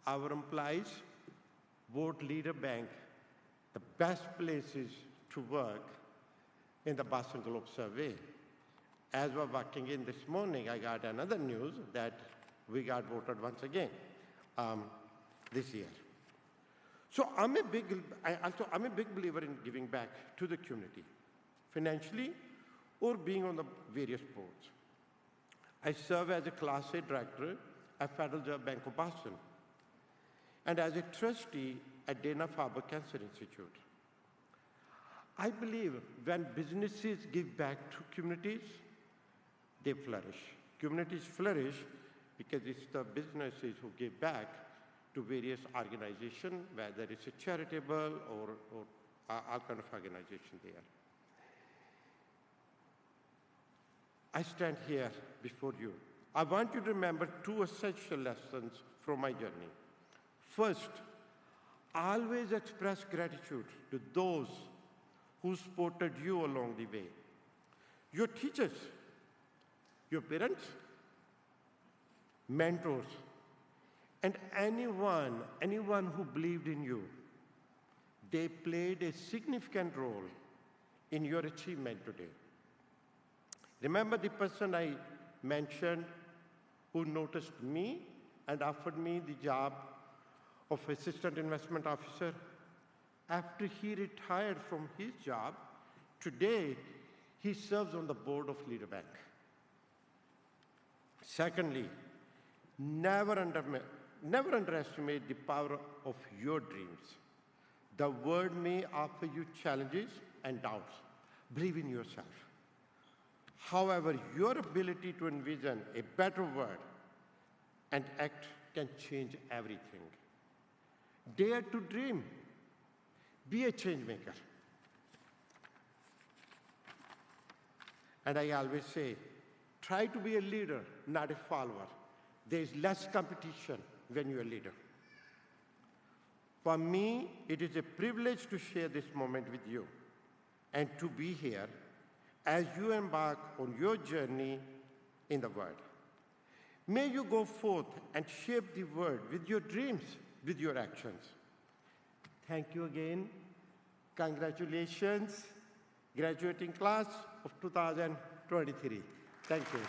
our employees vote Leader Bank the best places to work in the Boston Globe survey. As we're walking in this morning, I got another news that we got voted once again this year. So I'm a big believer in giving back to the community, financially or being on the various boards. I serve as a Class A director at Federal Reserve Bank of Boston, and as a trustee at Dana-Farber Cancer Institute. I believe when businesses give back to communities, they flourish. Communities flourish because it's the businesses who give back to various organizations, whether it's a charitable or all kind of organization there. I stand here before you. I want you to remember 2 essential lessons from my journey. First, always express gratitude to those who supported you along the way. Your teachers, your parents, mentors, and anyone who believed in you. They played a significant role in your achievement today. Remember the person I mentioned who noticed me and offered me the job of Assistant Investment Officer? After he retired from his job, today he serves on the board of Leader Bank. Secondly, never underestimate the power of your dreams. The world may offer you challenges and doubts. Believe in yourself. However, your ability to envision a better world and act can change everything. Dare to dream. Be a change maker. And I always say, try to be a leader, not a follower. There is less competition when you're a leader. For me, it is a privilege to share this moment with you and to be here as you embark on your journey in the world. May you go forth and shape the world with your dreams, with your actions. Thank you again. Congratulations, graduating class of 2023. Thank you.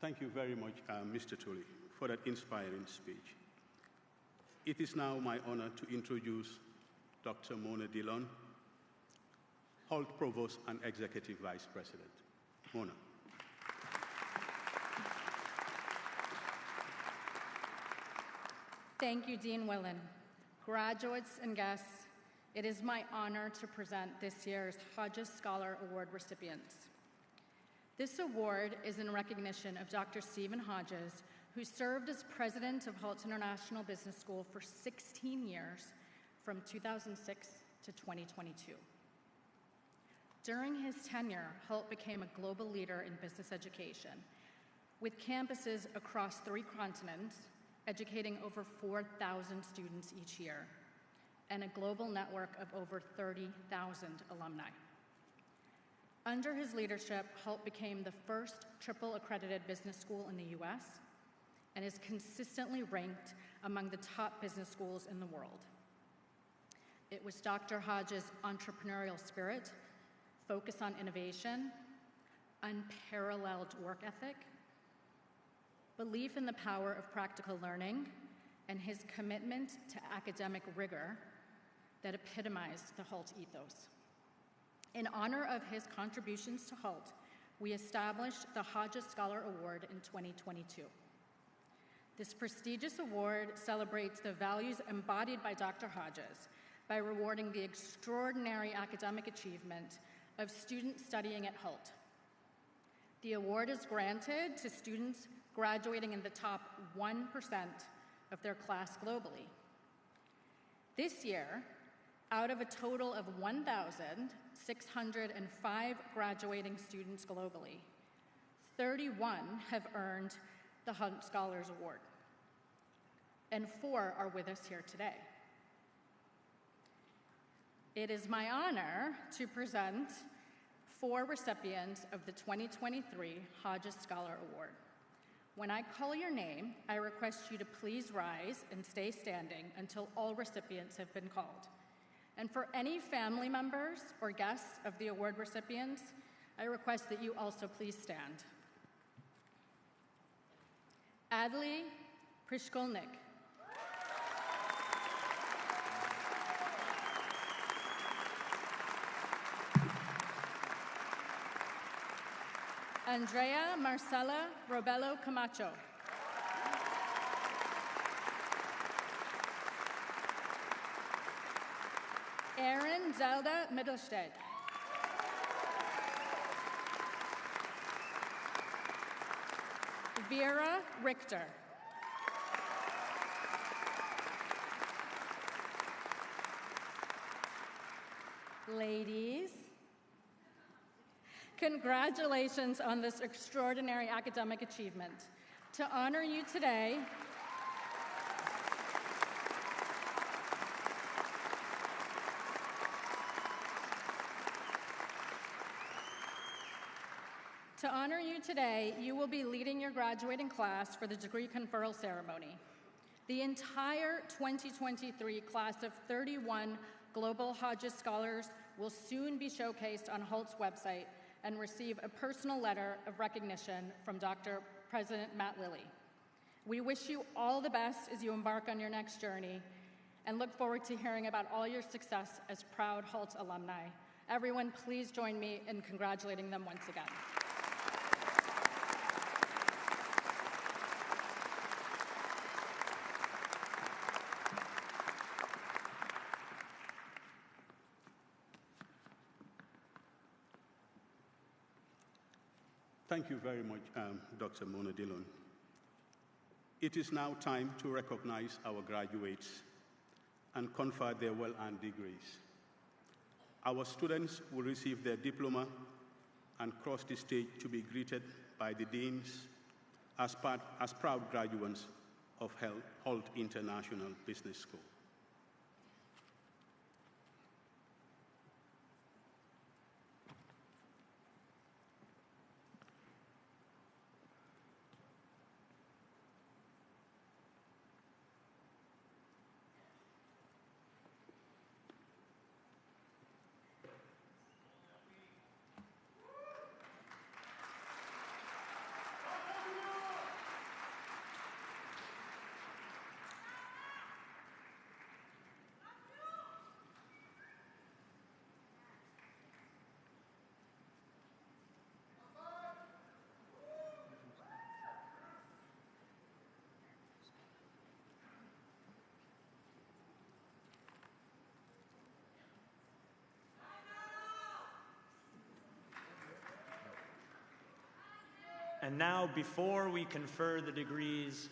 Thank you very much, Mr. Tuli, for that inspiring speech. It is now my honor to introduce Dr. Mona Dhillon, Hult Provost and Executive Vice President. Mona. Thank you, Dean Willan. Graduates and guests, it is my honor to present this year's Hodges Scholar Award recipients. This award is in recognition of Dr. Stephen Hodges, who served as president of Hult International Business School for 16 years, from 2006 to 2022. During his tenure, Hult became a global leader in business education, with campuses across 3 continents, educating over 4,000 students each year, and a global network of over 30,000 alumni. Under his leadership, Hult became the first triple accredited business school in the US and is consistently ranked among the top business schools in the world. It was Dr. Hodges' entrepreneurial spirit, focus on innovation, unparalleled work ethic, belief in the power of practical learning, and his commitment to academic rigor that epitomized the Hult ethos. In honor of his contributions to Hult, we established the Hodges Scholar Award in 2022. This prestigious award celebrates the values embodied by Dr. Hodges by rewarding the extraordinary academic achievement of students studying at Hult. The award is granted to students graduating in the top 1% of their class globally. This year, out of a total of 1,605 graduating students globally, 31 have earned the Hult Scholars Award, and 4 are with us here today. It is my honor to present 4 recipients of the 2023 Hodges Scholar Award. When I call your name, I request you to please rise and stay standing until all recipients have been called. And for any family members or guests of the award recipients, I request that you also please stand. Adley Prishkolnik. Andrea Marcela Robelo Camacho. Erin Zelda Mittelstedt. Vera Richter. Ladies, congratulations on this extraordinary academic achievement. To honor you today, you will be leading your graduating class for the degree conferral ceremony. The entire 2023 class of 31 Global Hodges Scholars will soon be showcased on Hult's website and receive a personal letter of recognition from Dr. President Matt Lilley. We wish you all the best as you embark on your next journey and look forward to hearing about all your success as proud Hult alumni. Everyone, please join me in congratulating them once again. Thank you very much, Dr. Mona Dhillon. It is now time to recognize our graduates and confer their well-earned degrees. Our students will receive their diploma and cross the stage to be greeted by the deans as proud graduates of Hult International Business School. And now, before we confer the degrees,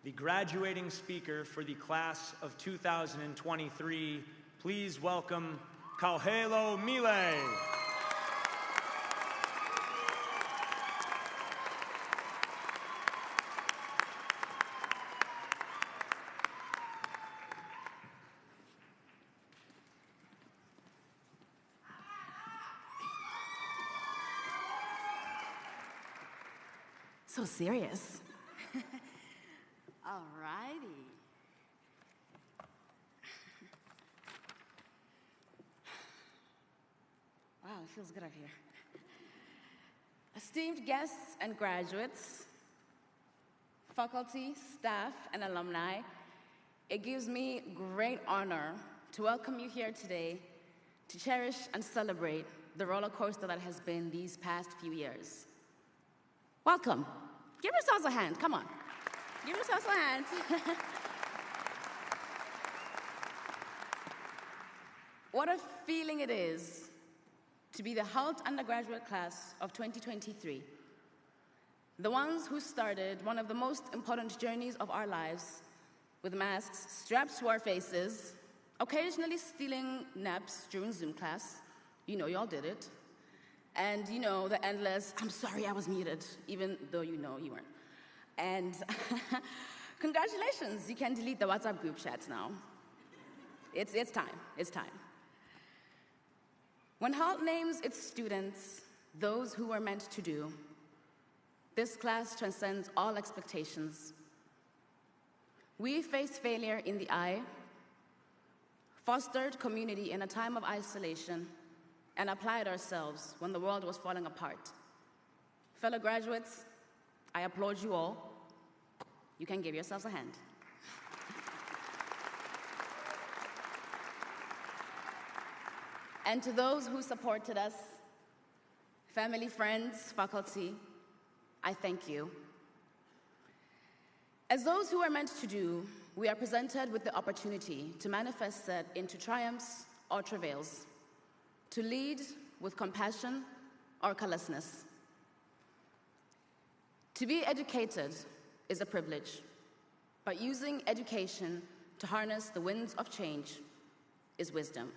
the graduating speaker for the class of 2023, please welcome Khauhelo Mile. So serious. All righty. Wow, it feels good up here. Esteemed guests and graduates, faculty, staff, and alumni, it gives me great honor to welcome you here today to cherish and celebrate the roller coaster that has been these past few years. Welcome. Give yourselves a hand, come on. Give yourselves a hand. What a feeling it is to be the Hult undergraduate class of 2023. The ones who started one of the most important journeys of our lives with masks strapped to our faces, occasionally stealing naps during Zoom class. You know, y'all did it. And you know, the endless, I'm sorry I was muted, even though you know you weren't. And congratulations, you can delete the WhatsApp group chats now. It's time. When Hult names its students those who were meant to do, this class transcends all expectations. We faced failure in the eye, fostered community in a time of isolation, and applied ourselves when the world was falling apart. Fellow graduates, I applaud you all. You can give yourselves a hand. And to those who supported us, family, friends, faculty, I thank you. As those who are meant to do, we are presented with the opportunity to manifest that into triumphs or travails, to lead with compassion or callousness. To be educated is a privilege, but using education to harness the winds of change is wisdom.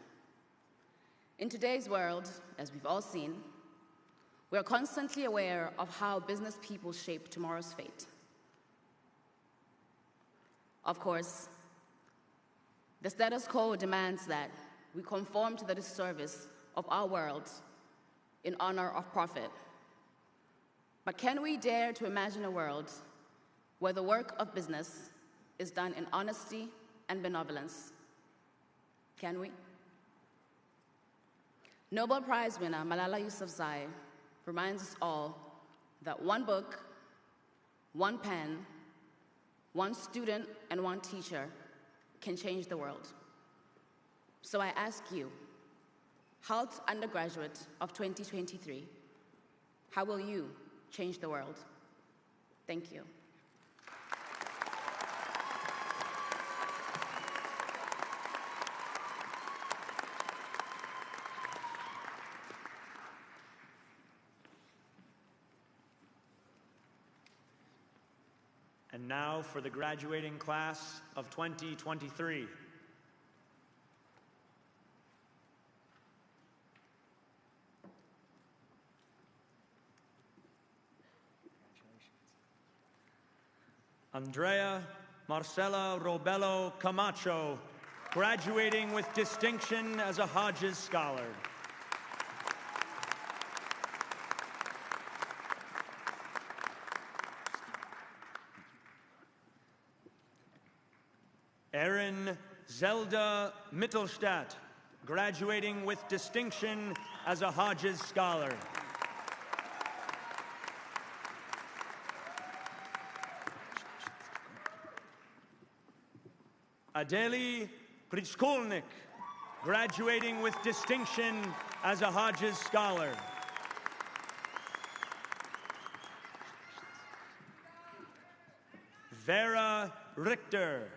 In today's world, as we've all seen, we are constantly aware of how business people shape tomorrow's fate. Of course, the status quo demands that we conform to the disservice of our world in honor of profit. But can we dare to imagine a world where the work of business is done in honesty and benevolence? Can we? Nobel Prize winner Malala Yousafzai reminds us all that one book, one pen, one student, and one teacher can change the world. So I ask you, Hult undergraduate of 2023, how will you change the world? Thank you. And now for the graduating class of 2023. Andrea Marcela Robelo Camacho, graduating with distinction as a Hodges Scholar. Erin Zelda Mittelstadt, graduating with distinction as a Hodges Scholar. Adeli Prichkolnik, graduating with distinction as a Hodges Scholar. Vera Richter,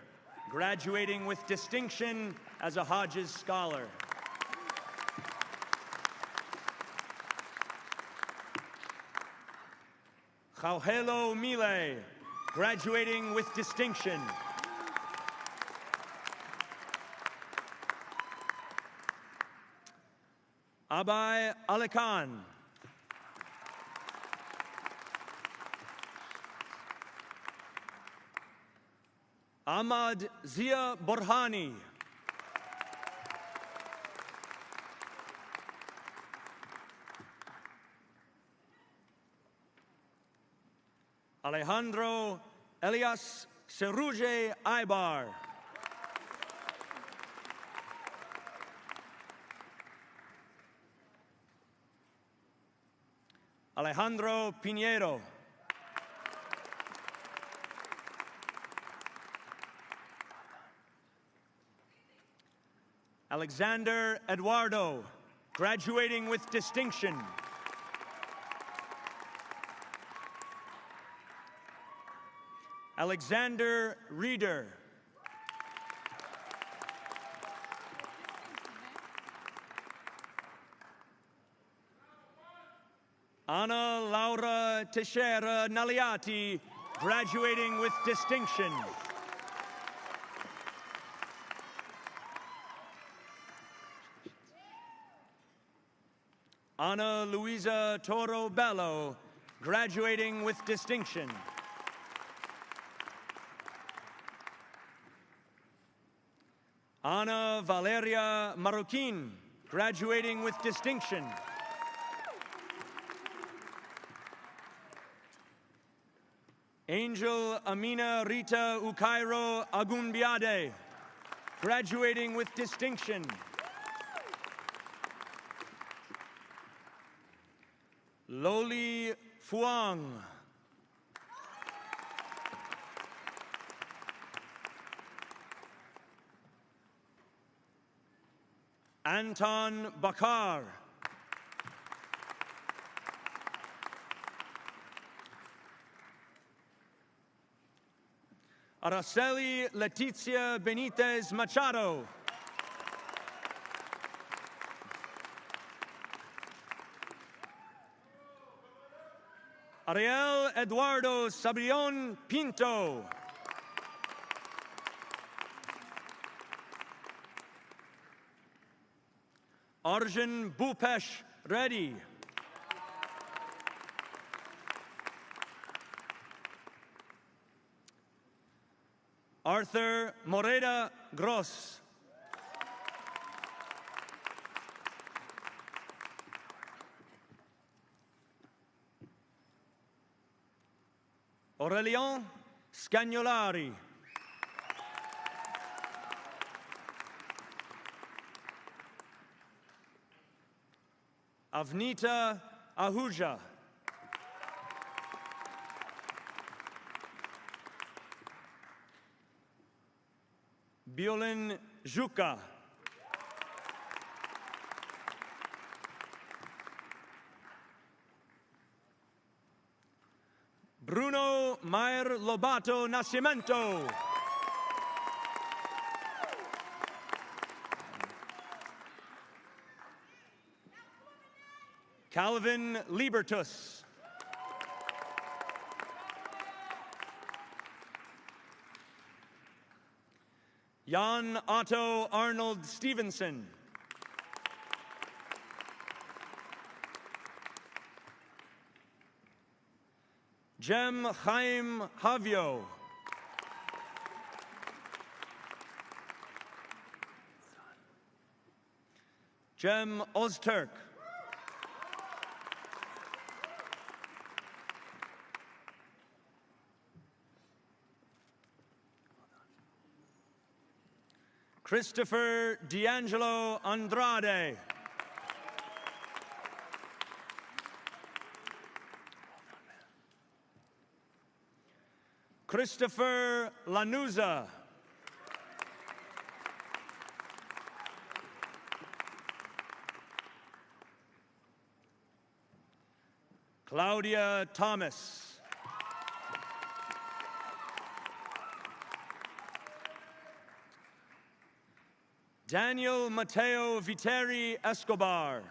graduating with distinction as a Hodges Scholar. Khauhelo Mile, graduating with distinction. Abai Alikan. Ahmad Zia Borhani. Alejandro Elias Seruje Ibar. Alejandro Pinheiro. Alexander Eduardo, graduating with distinction. Alexander Reeder. Ana Laura Teixeira Naliati, graduating with distinction. Ana Luisa Toro Bello, graduating with distinction. Ana Valeria Marroquin, graduating with distinction. Angel Amina Rita Ukairo Agunbiade, graduating with distinction. Loli Fuang. Anton Bakar. Araceli Letizia Benitez Machado. Ariel Eduardo Sabrion Pinto. Arjun Bhupesh Reddy. Arthur Moreda Gross. Aurelian Scagnolari. Avnita Ahuja. Biolin Juka. Bruno Maier Lobato Nascimento. Calvin Libertus. Jan Otto Arnold Stevenson. Jem Chaim Havio. Jem Ozturk. Christopher D'Angelo Andrade. Christopher Lanuza. Claudia Thomas. Daniel Mateo Viteri Escobar.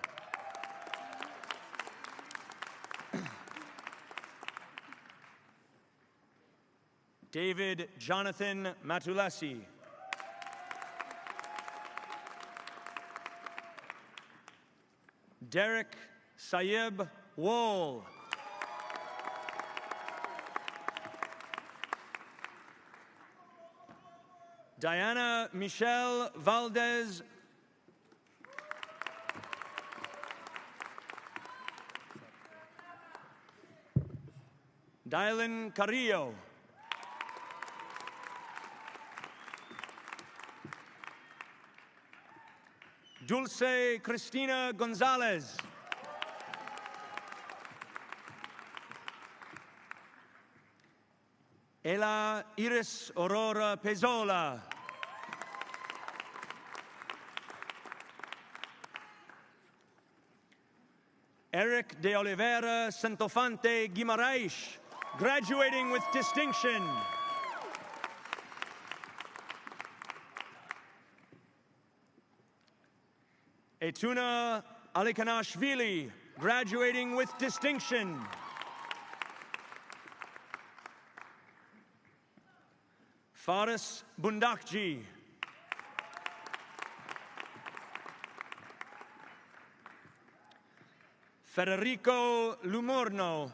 David Jonathan Matulesi. Derek Sayib Wohl. Diana Michelle Valdez. Dhillon Carrillo. Dulce Cristina Gonzalez. Ella Iris Aurora Pezola. Eric de Oliveira Santofante Guimarães, graduating with distinction. Etuna Alikanashvili, graduating with distinction. Faris Bundakji. Federico Lumorno.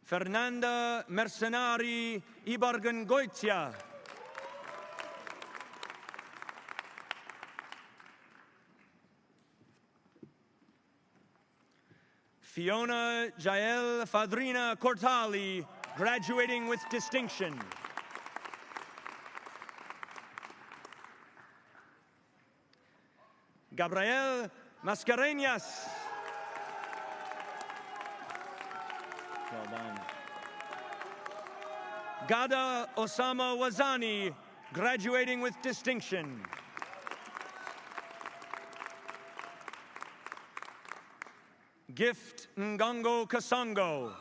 Fernanda Mercenari Ibarguen-Goitia. Fiona Jael Fadrina Cortali, graduating with distinction. Gabriel Mascareñas. Well done. Gada Osama Wazani, graduating with distinction. Gift Ngongo Kasongo.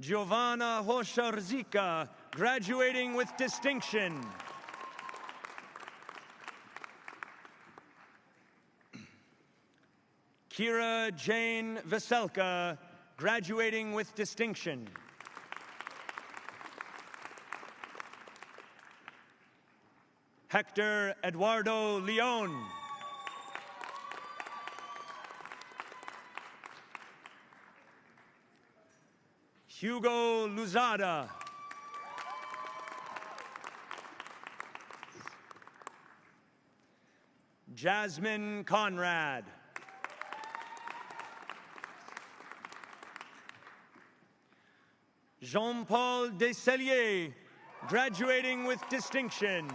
Giovanna Hosharzika, graduating with distinction. Kira Jane Veselka, graduating with distinction. Hector Eduardo Leon. Hugo Luzada. Jasmine Conrad. Jean-Paul Desellier, graduating with distinction.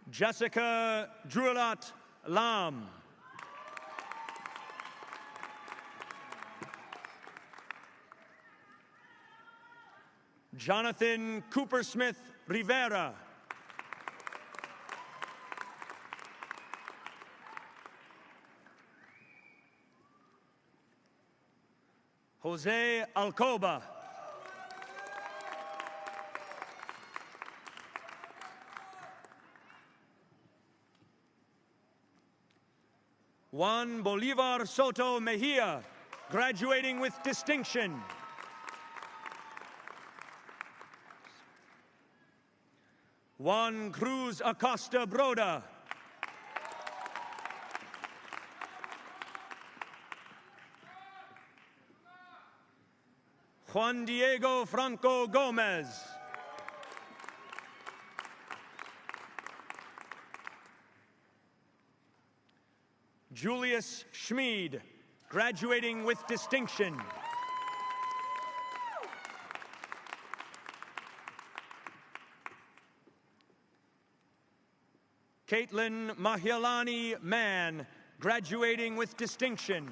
Jessica Drulat Lam. Jonathan Coopersmith Rivera. Jose Alcoba. Juan Bolivar Soto Mejia, graduating with distinction. Juan Cruz Acosta Broda. Juan Diego Franco Gomez. Julius Schmid, graduating with distinction. Caitlin Mahialani Mann, graduating with distinction.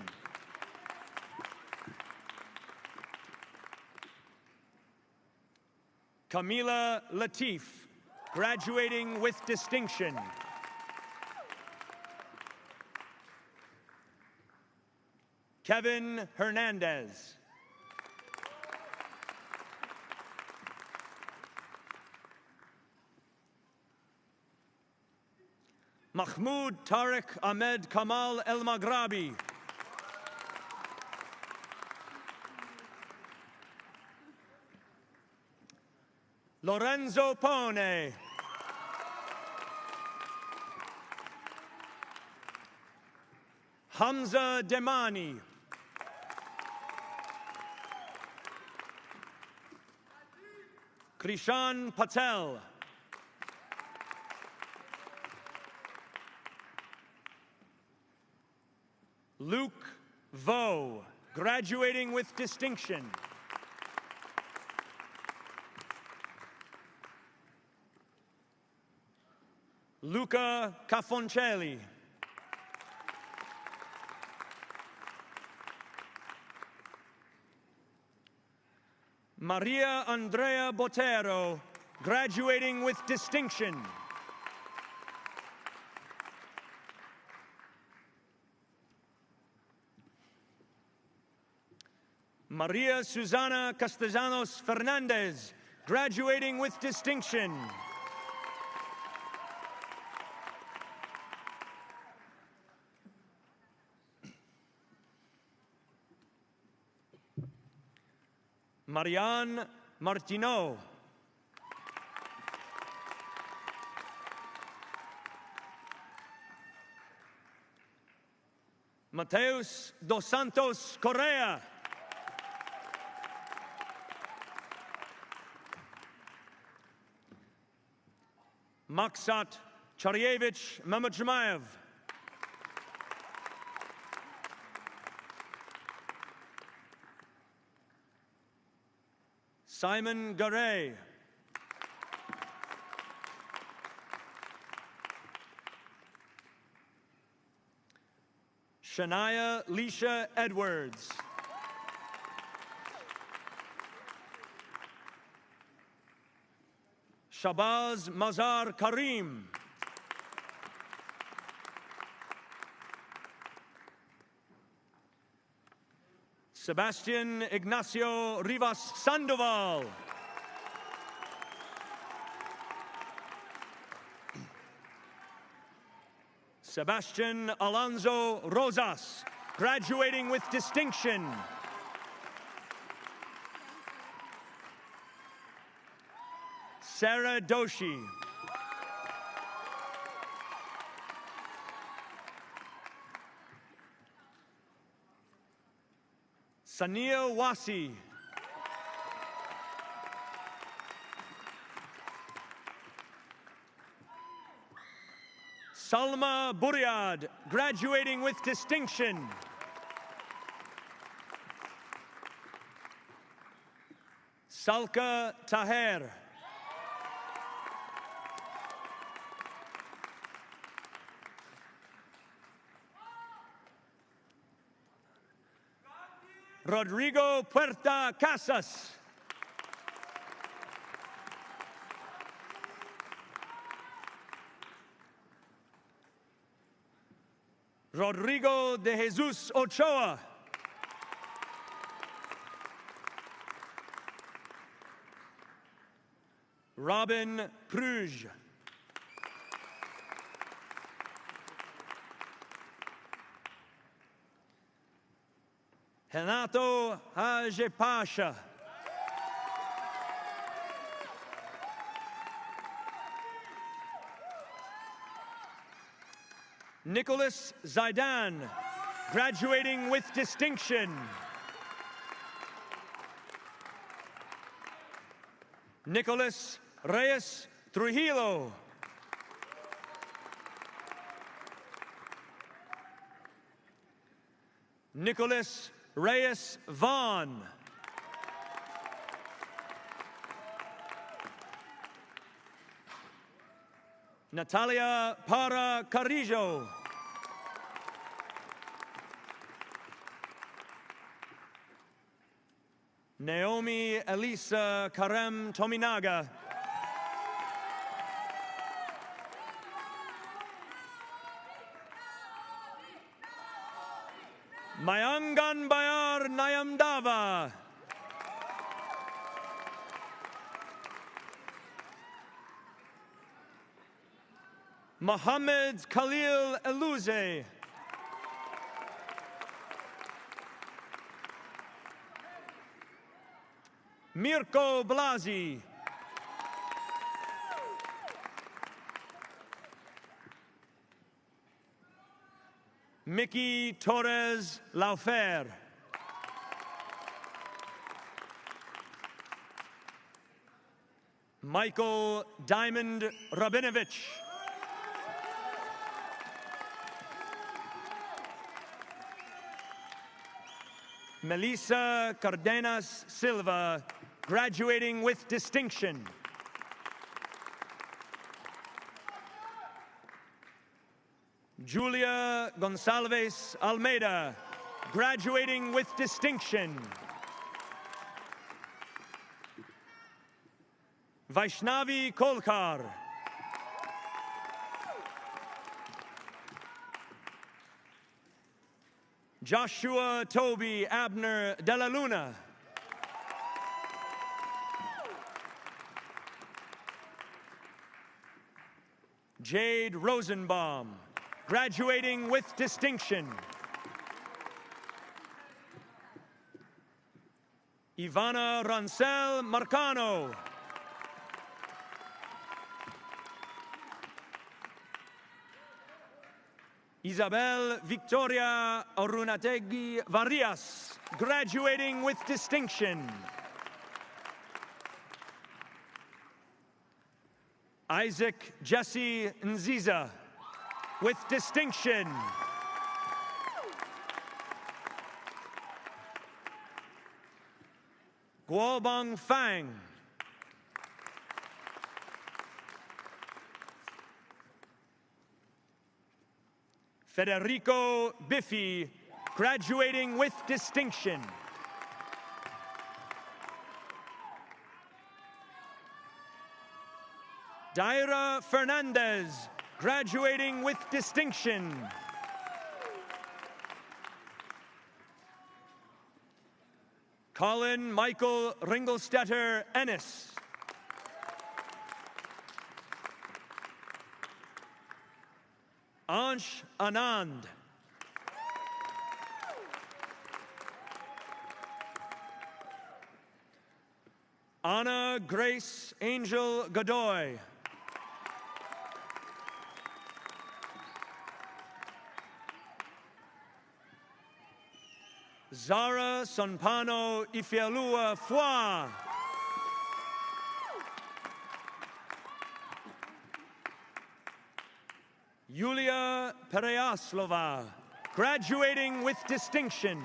Camila Latif, graduating with distinction. Kevin Hernandez. Mahmoud Tariq Ahmed Kamal El Maghrabi. Lorenzo Pone. Hamza Demani. Krishan Patel. Luke Vo, graduating with distinction. Luca Cafoncelli. Maria Andrea Botero, graduating with distinction. Maria Susana Castellanos Fernandez, graduating with distinction. Marianne Martineau. Mateus dos Santos Correa. Maksat Charyevich Mamajmaev. Simon Garay. Shania Leisha Edwards. Shabaz Mazar Karim. Sebastian Ignacio Rivas Sandoval. Sebastian Alonso Rosas, graduating with distinction. Sarah Doshi. Sania Wasi. Salma Buriad, graduating with distinction. Salka Taher. Rodrigo Puerta Casas. Rodrigo de Jesus Ochoa. Robin Pruge. Renato Hajepasha. Nicholas Zaidan, graduating with distinction. Nicholas Reyes Trujillo. Nicholas Reyes Vaughn. Natalia Para Carrillo. Naomi Elisa Karem Tominaga. Mayangan Bayar Nayamdava. Mohammed Khalil Eluze. Mirko Blasi. Mickey Torres Laufer. Michael Diamond Rabinovich. Melissa Cardenas Silva, graduating with distinction. Julia Gonsalves Almeida, graduating with distinction. Vaishnavi Kolkar. Joshua Toby Abner Della Luna. Jade Rosenbaum, graduating with distinction. Ivana Rancel Marcano. Isabel Victoria Orunategui Varias, graduating with distinction. Isaac Jesse Nziza, with distinction. Guobang Fang. Federico Biffy, graduating with distinction. Daira Fernandez, graduating with distinction. Colin Michael Ringelstetter Ennis. Ansh Anand. Anna Grace Angel Godoy. Zara Sonpano Ifialua Fua. Yulia Pereyaslova, graduating with distinction.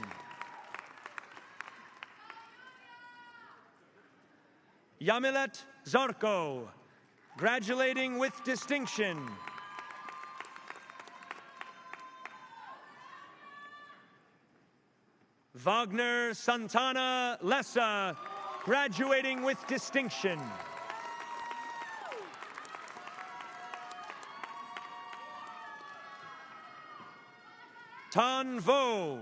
Yamilet Zarko, graduating with distinction. Wagner Santana Lessa, graduating with distinction. Tan Vo.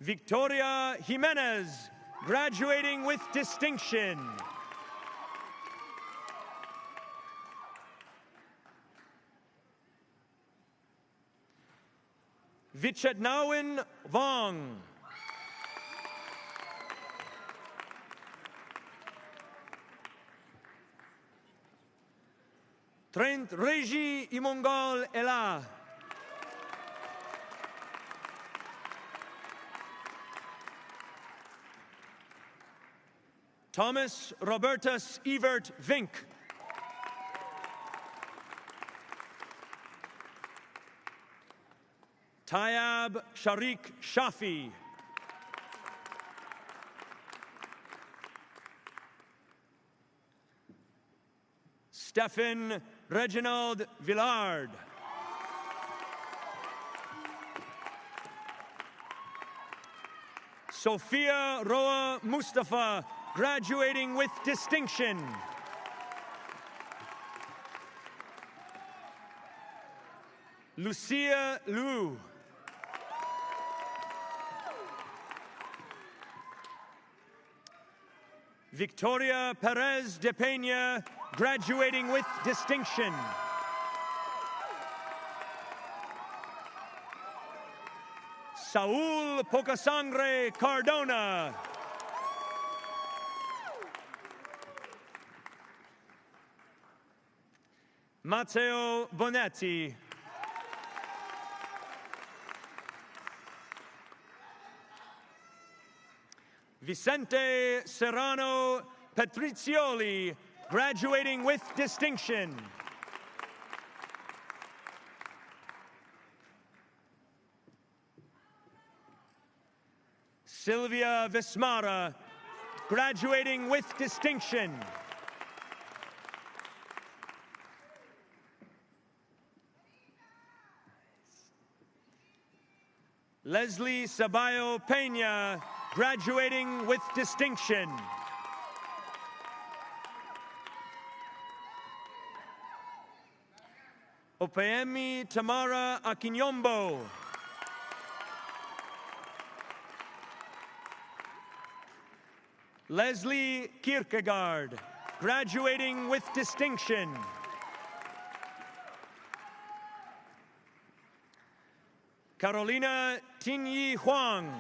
Victoria Jimenez, graduating with distinction. Vichetnawin Vong. Trent Regi Imongol Ela. Thomas Robertus Evert Vink. Tayab Sharik Shafi. Stephen Reginald Villard. Sophia Roa Mustafa, graduating with distinction. Lucia Liu. Victoria Perez de Peña, graduating with distinction. Saul Pocasangre Cardona. Matteo Bonetti. Vicente Serrano Patrizioli, graduating with distinction. Sylvia Vismara, graduating with distinction. Leslie Sabayo Peña, graduating with distinction. Opeyemi Tamara Akinyombo. Leslie Kierkegaard, graduating with distinction. Carolina Tinyi Huang.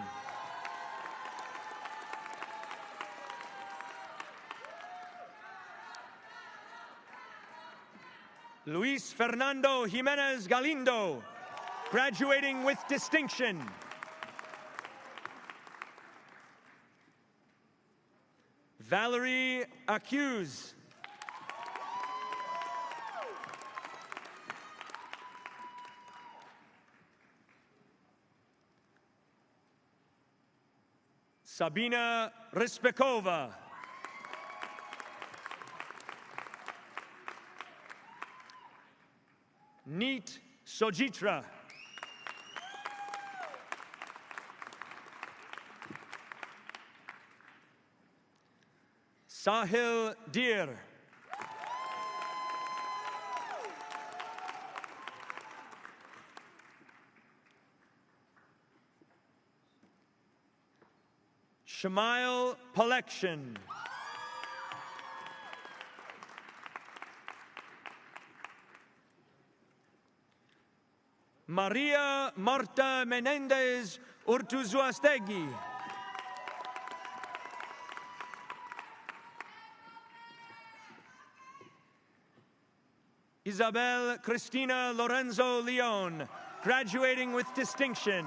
Luis Fernando Jimenez Galindo, graduating with distinction. Valerie Accuse. Sabina Rispekova. Neet Sojitra. Sahil Dir. Shamail Palekshin. Maria Marta Menendez Urtuzuastegui. Isabel Cristina Lorenzo Leon, graduating with distinction.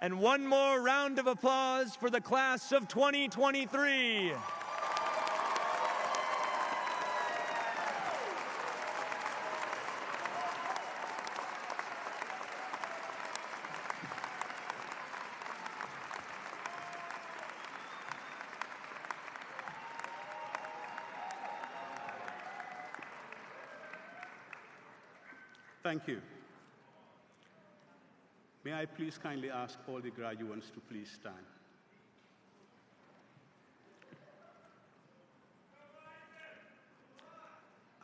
And one more round of applause for the class of 2023. Thank you. May I please kindly ask all the graduates to please stand.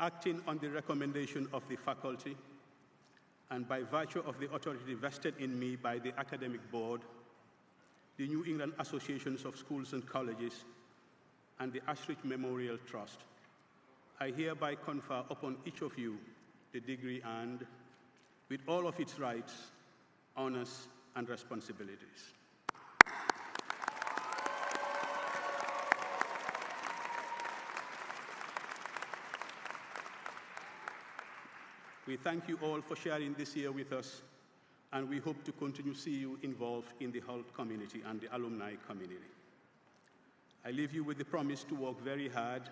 Acting on the recommendation of the faculty and by virtue of the authority vested in me by the academic board, the New England Associations of Schools and Colleges, and the Ashridge Memorial Trust, I hereby confer upon each of you the degree and, with all of its rights, honors, and responsibilities. We thank you all for sharing this year with us, and we hope to continue to see you involved in the Hult community and the alumni community. I leave you with the promise to work very hard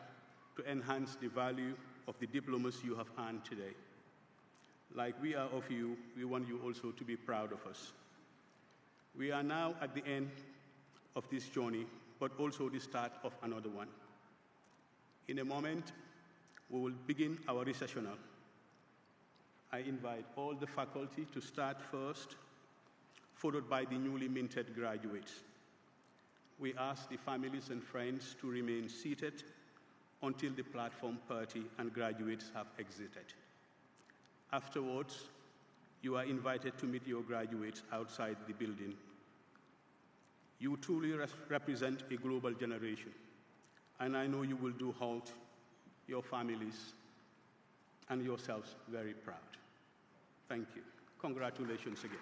to enhance the value of the diplomas you have earned today. Like we are of you, we want you also to be proud of us. We are now at the end of this journey, but also the start of another one. In a moment, we will begin our recessional. I invite all the faculty to start first, followed by the newly minted graduates. we ask the families and friends to remain seated until the platform party and graduates have exited. Afterwards, you are invited to meet your graduates outside the building. You truly represent a global generation, and I know you will do Hult, your families, and yourselves very proud. Thank you. Congratulations again.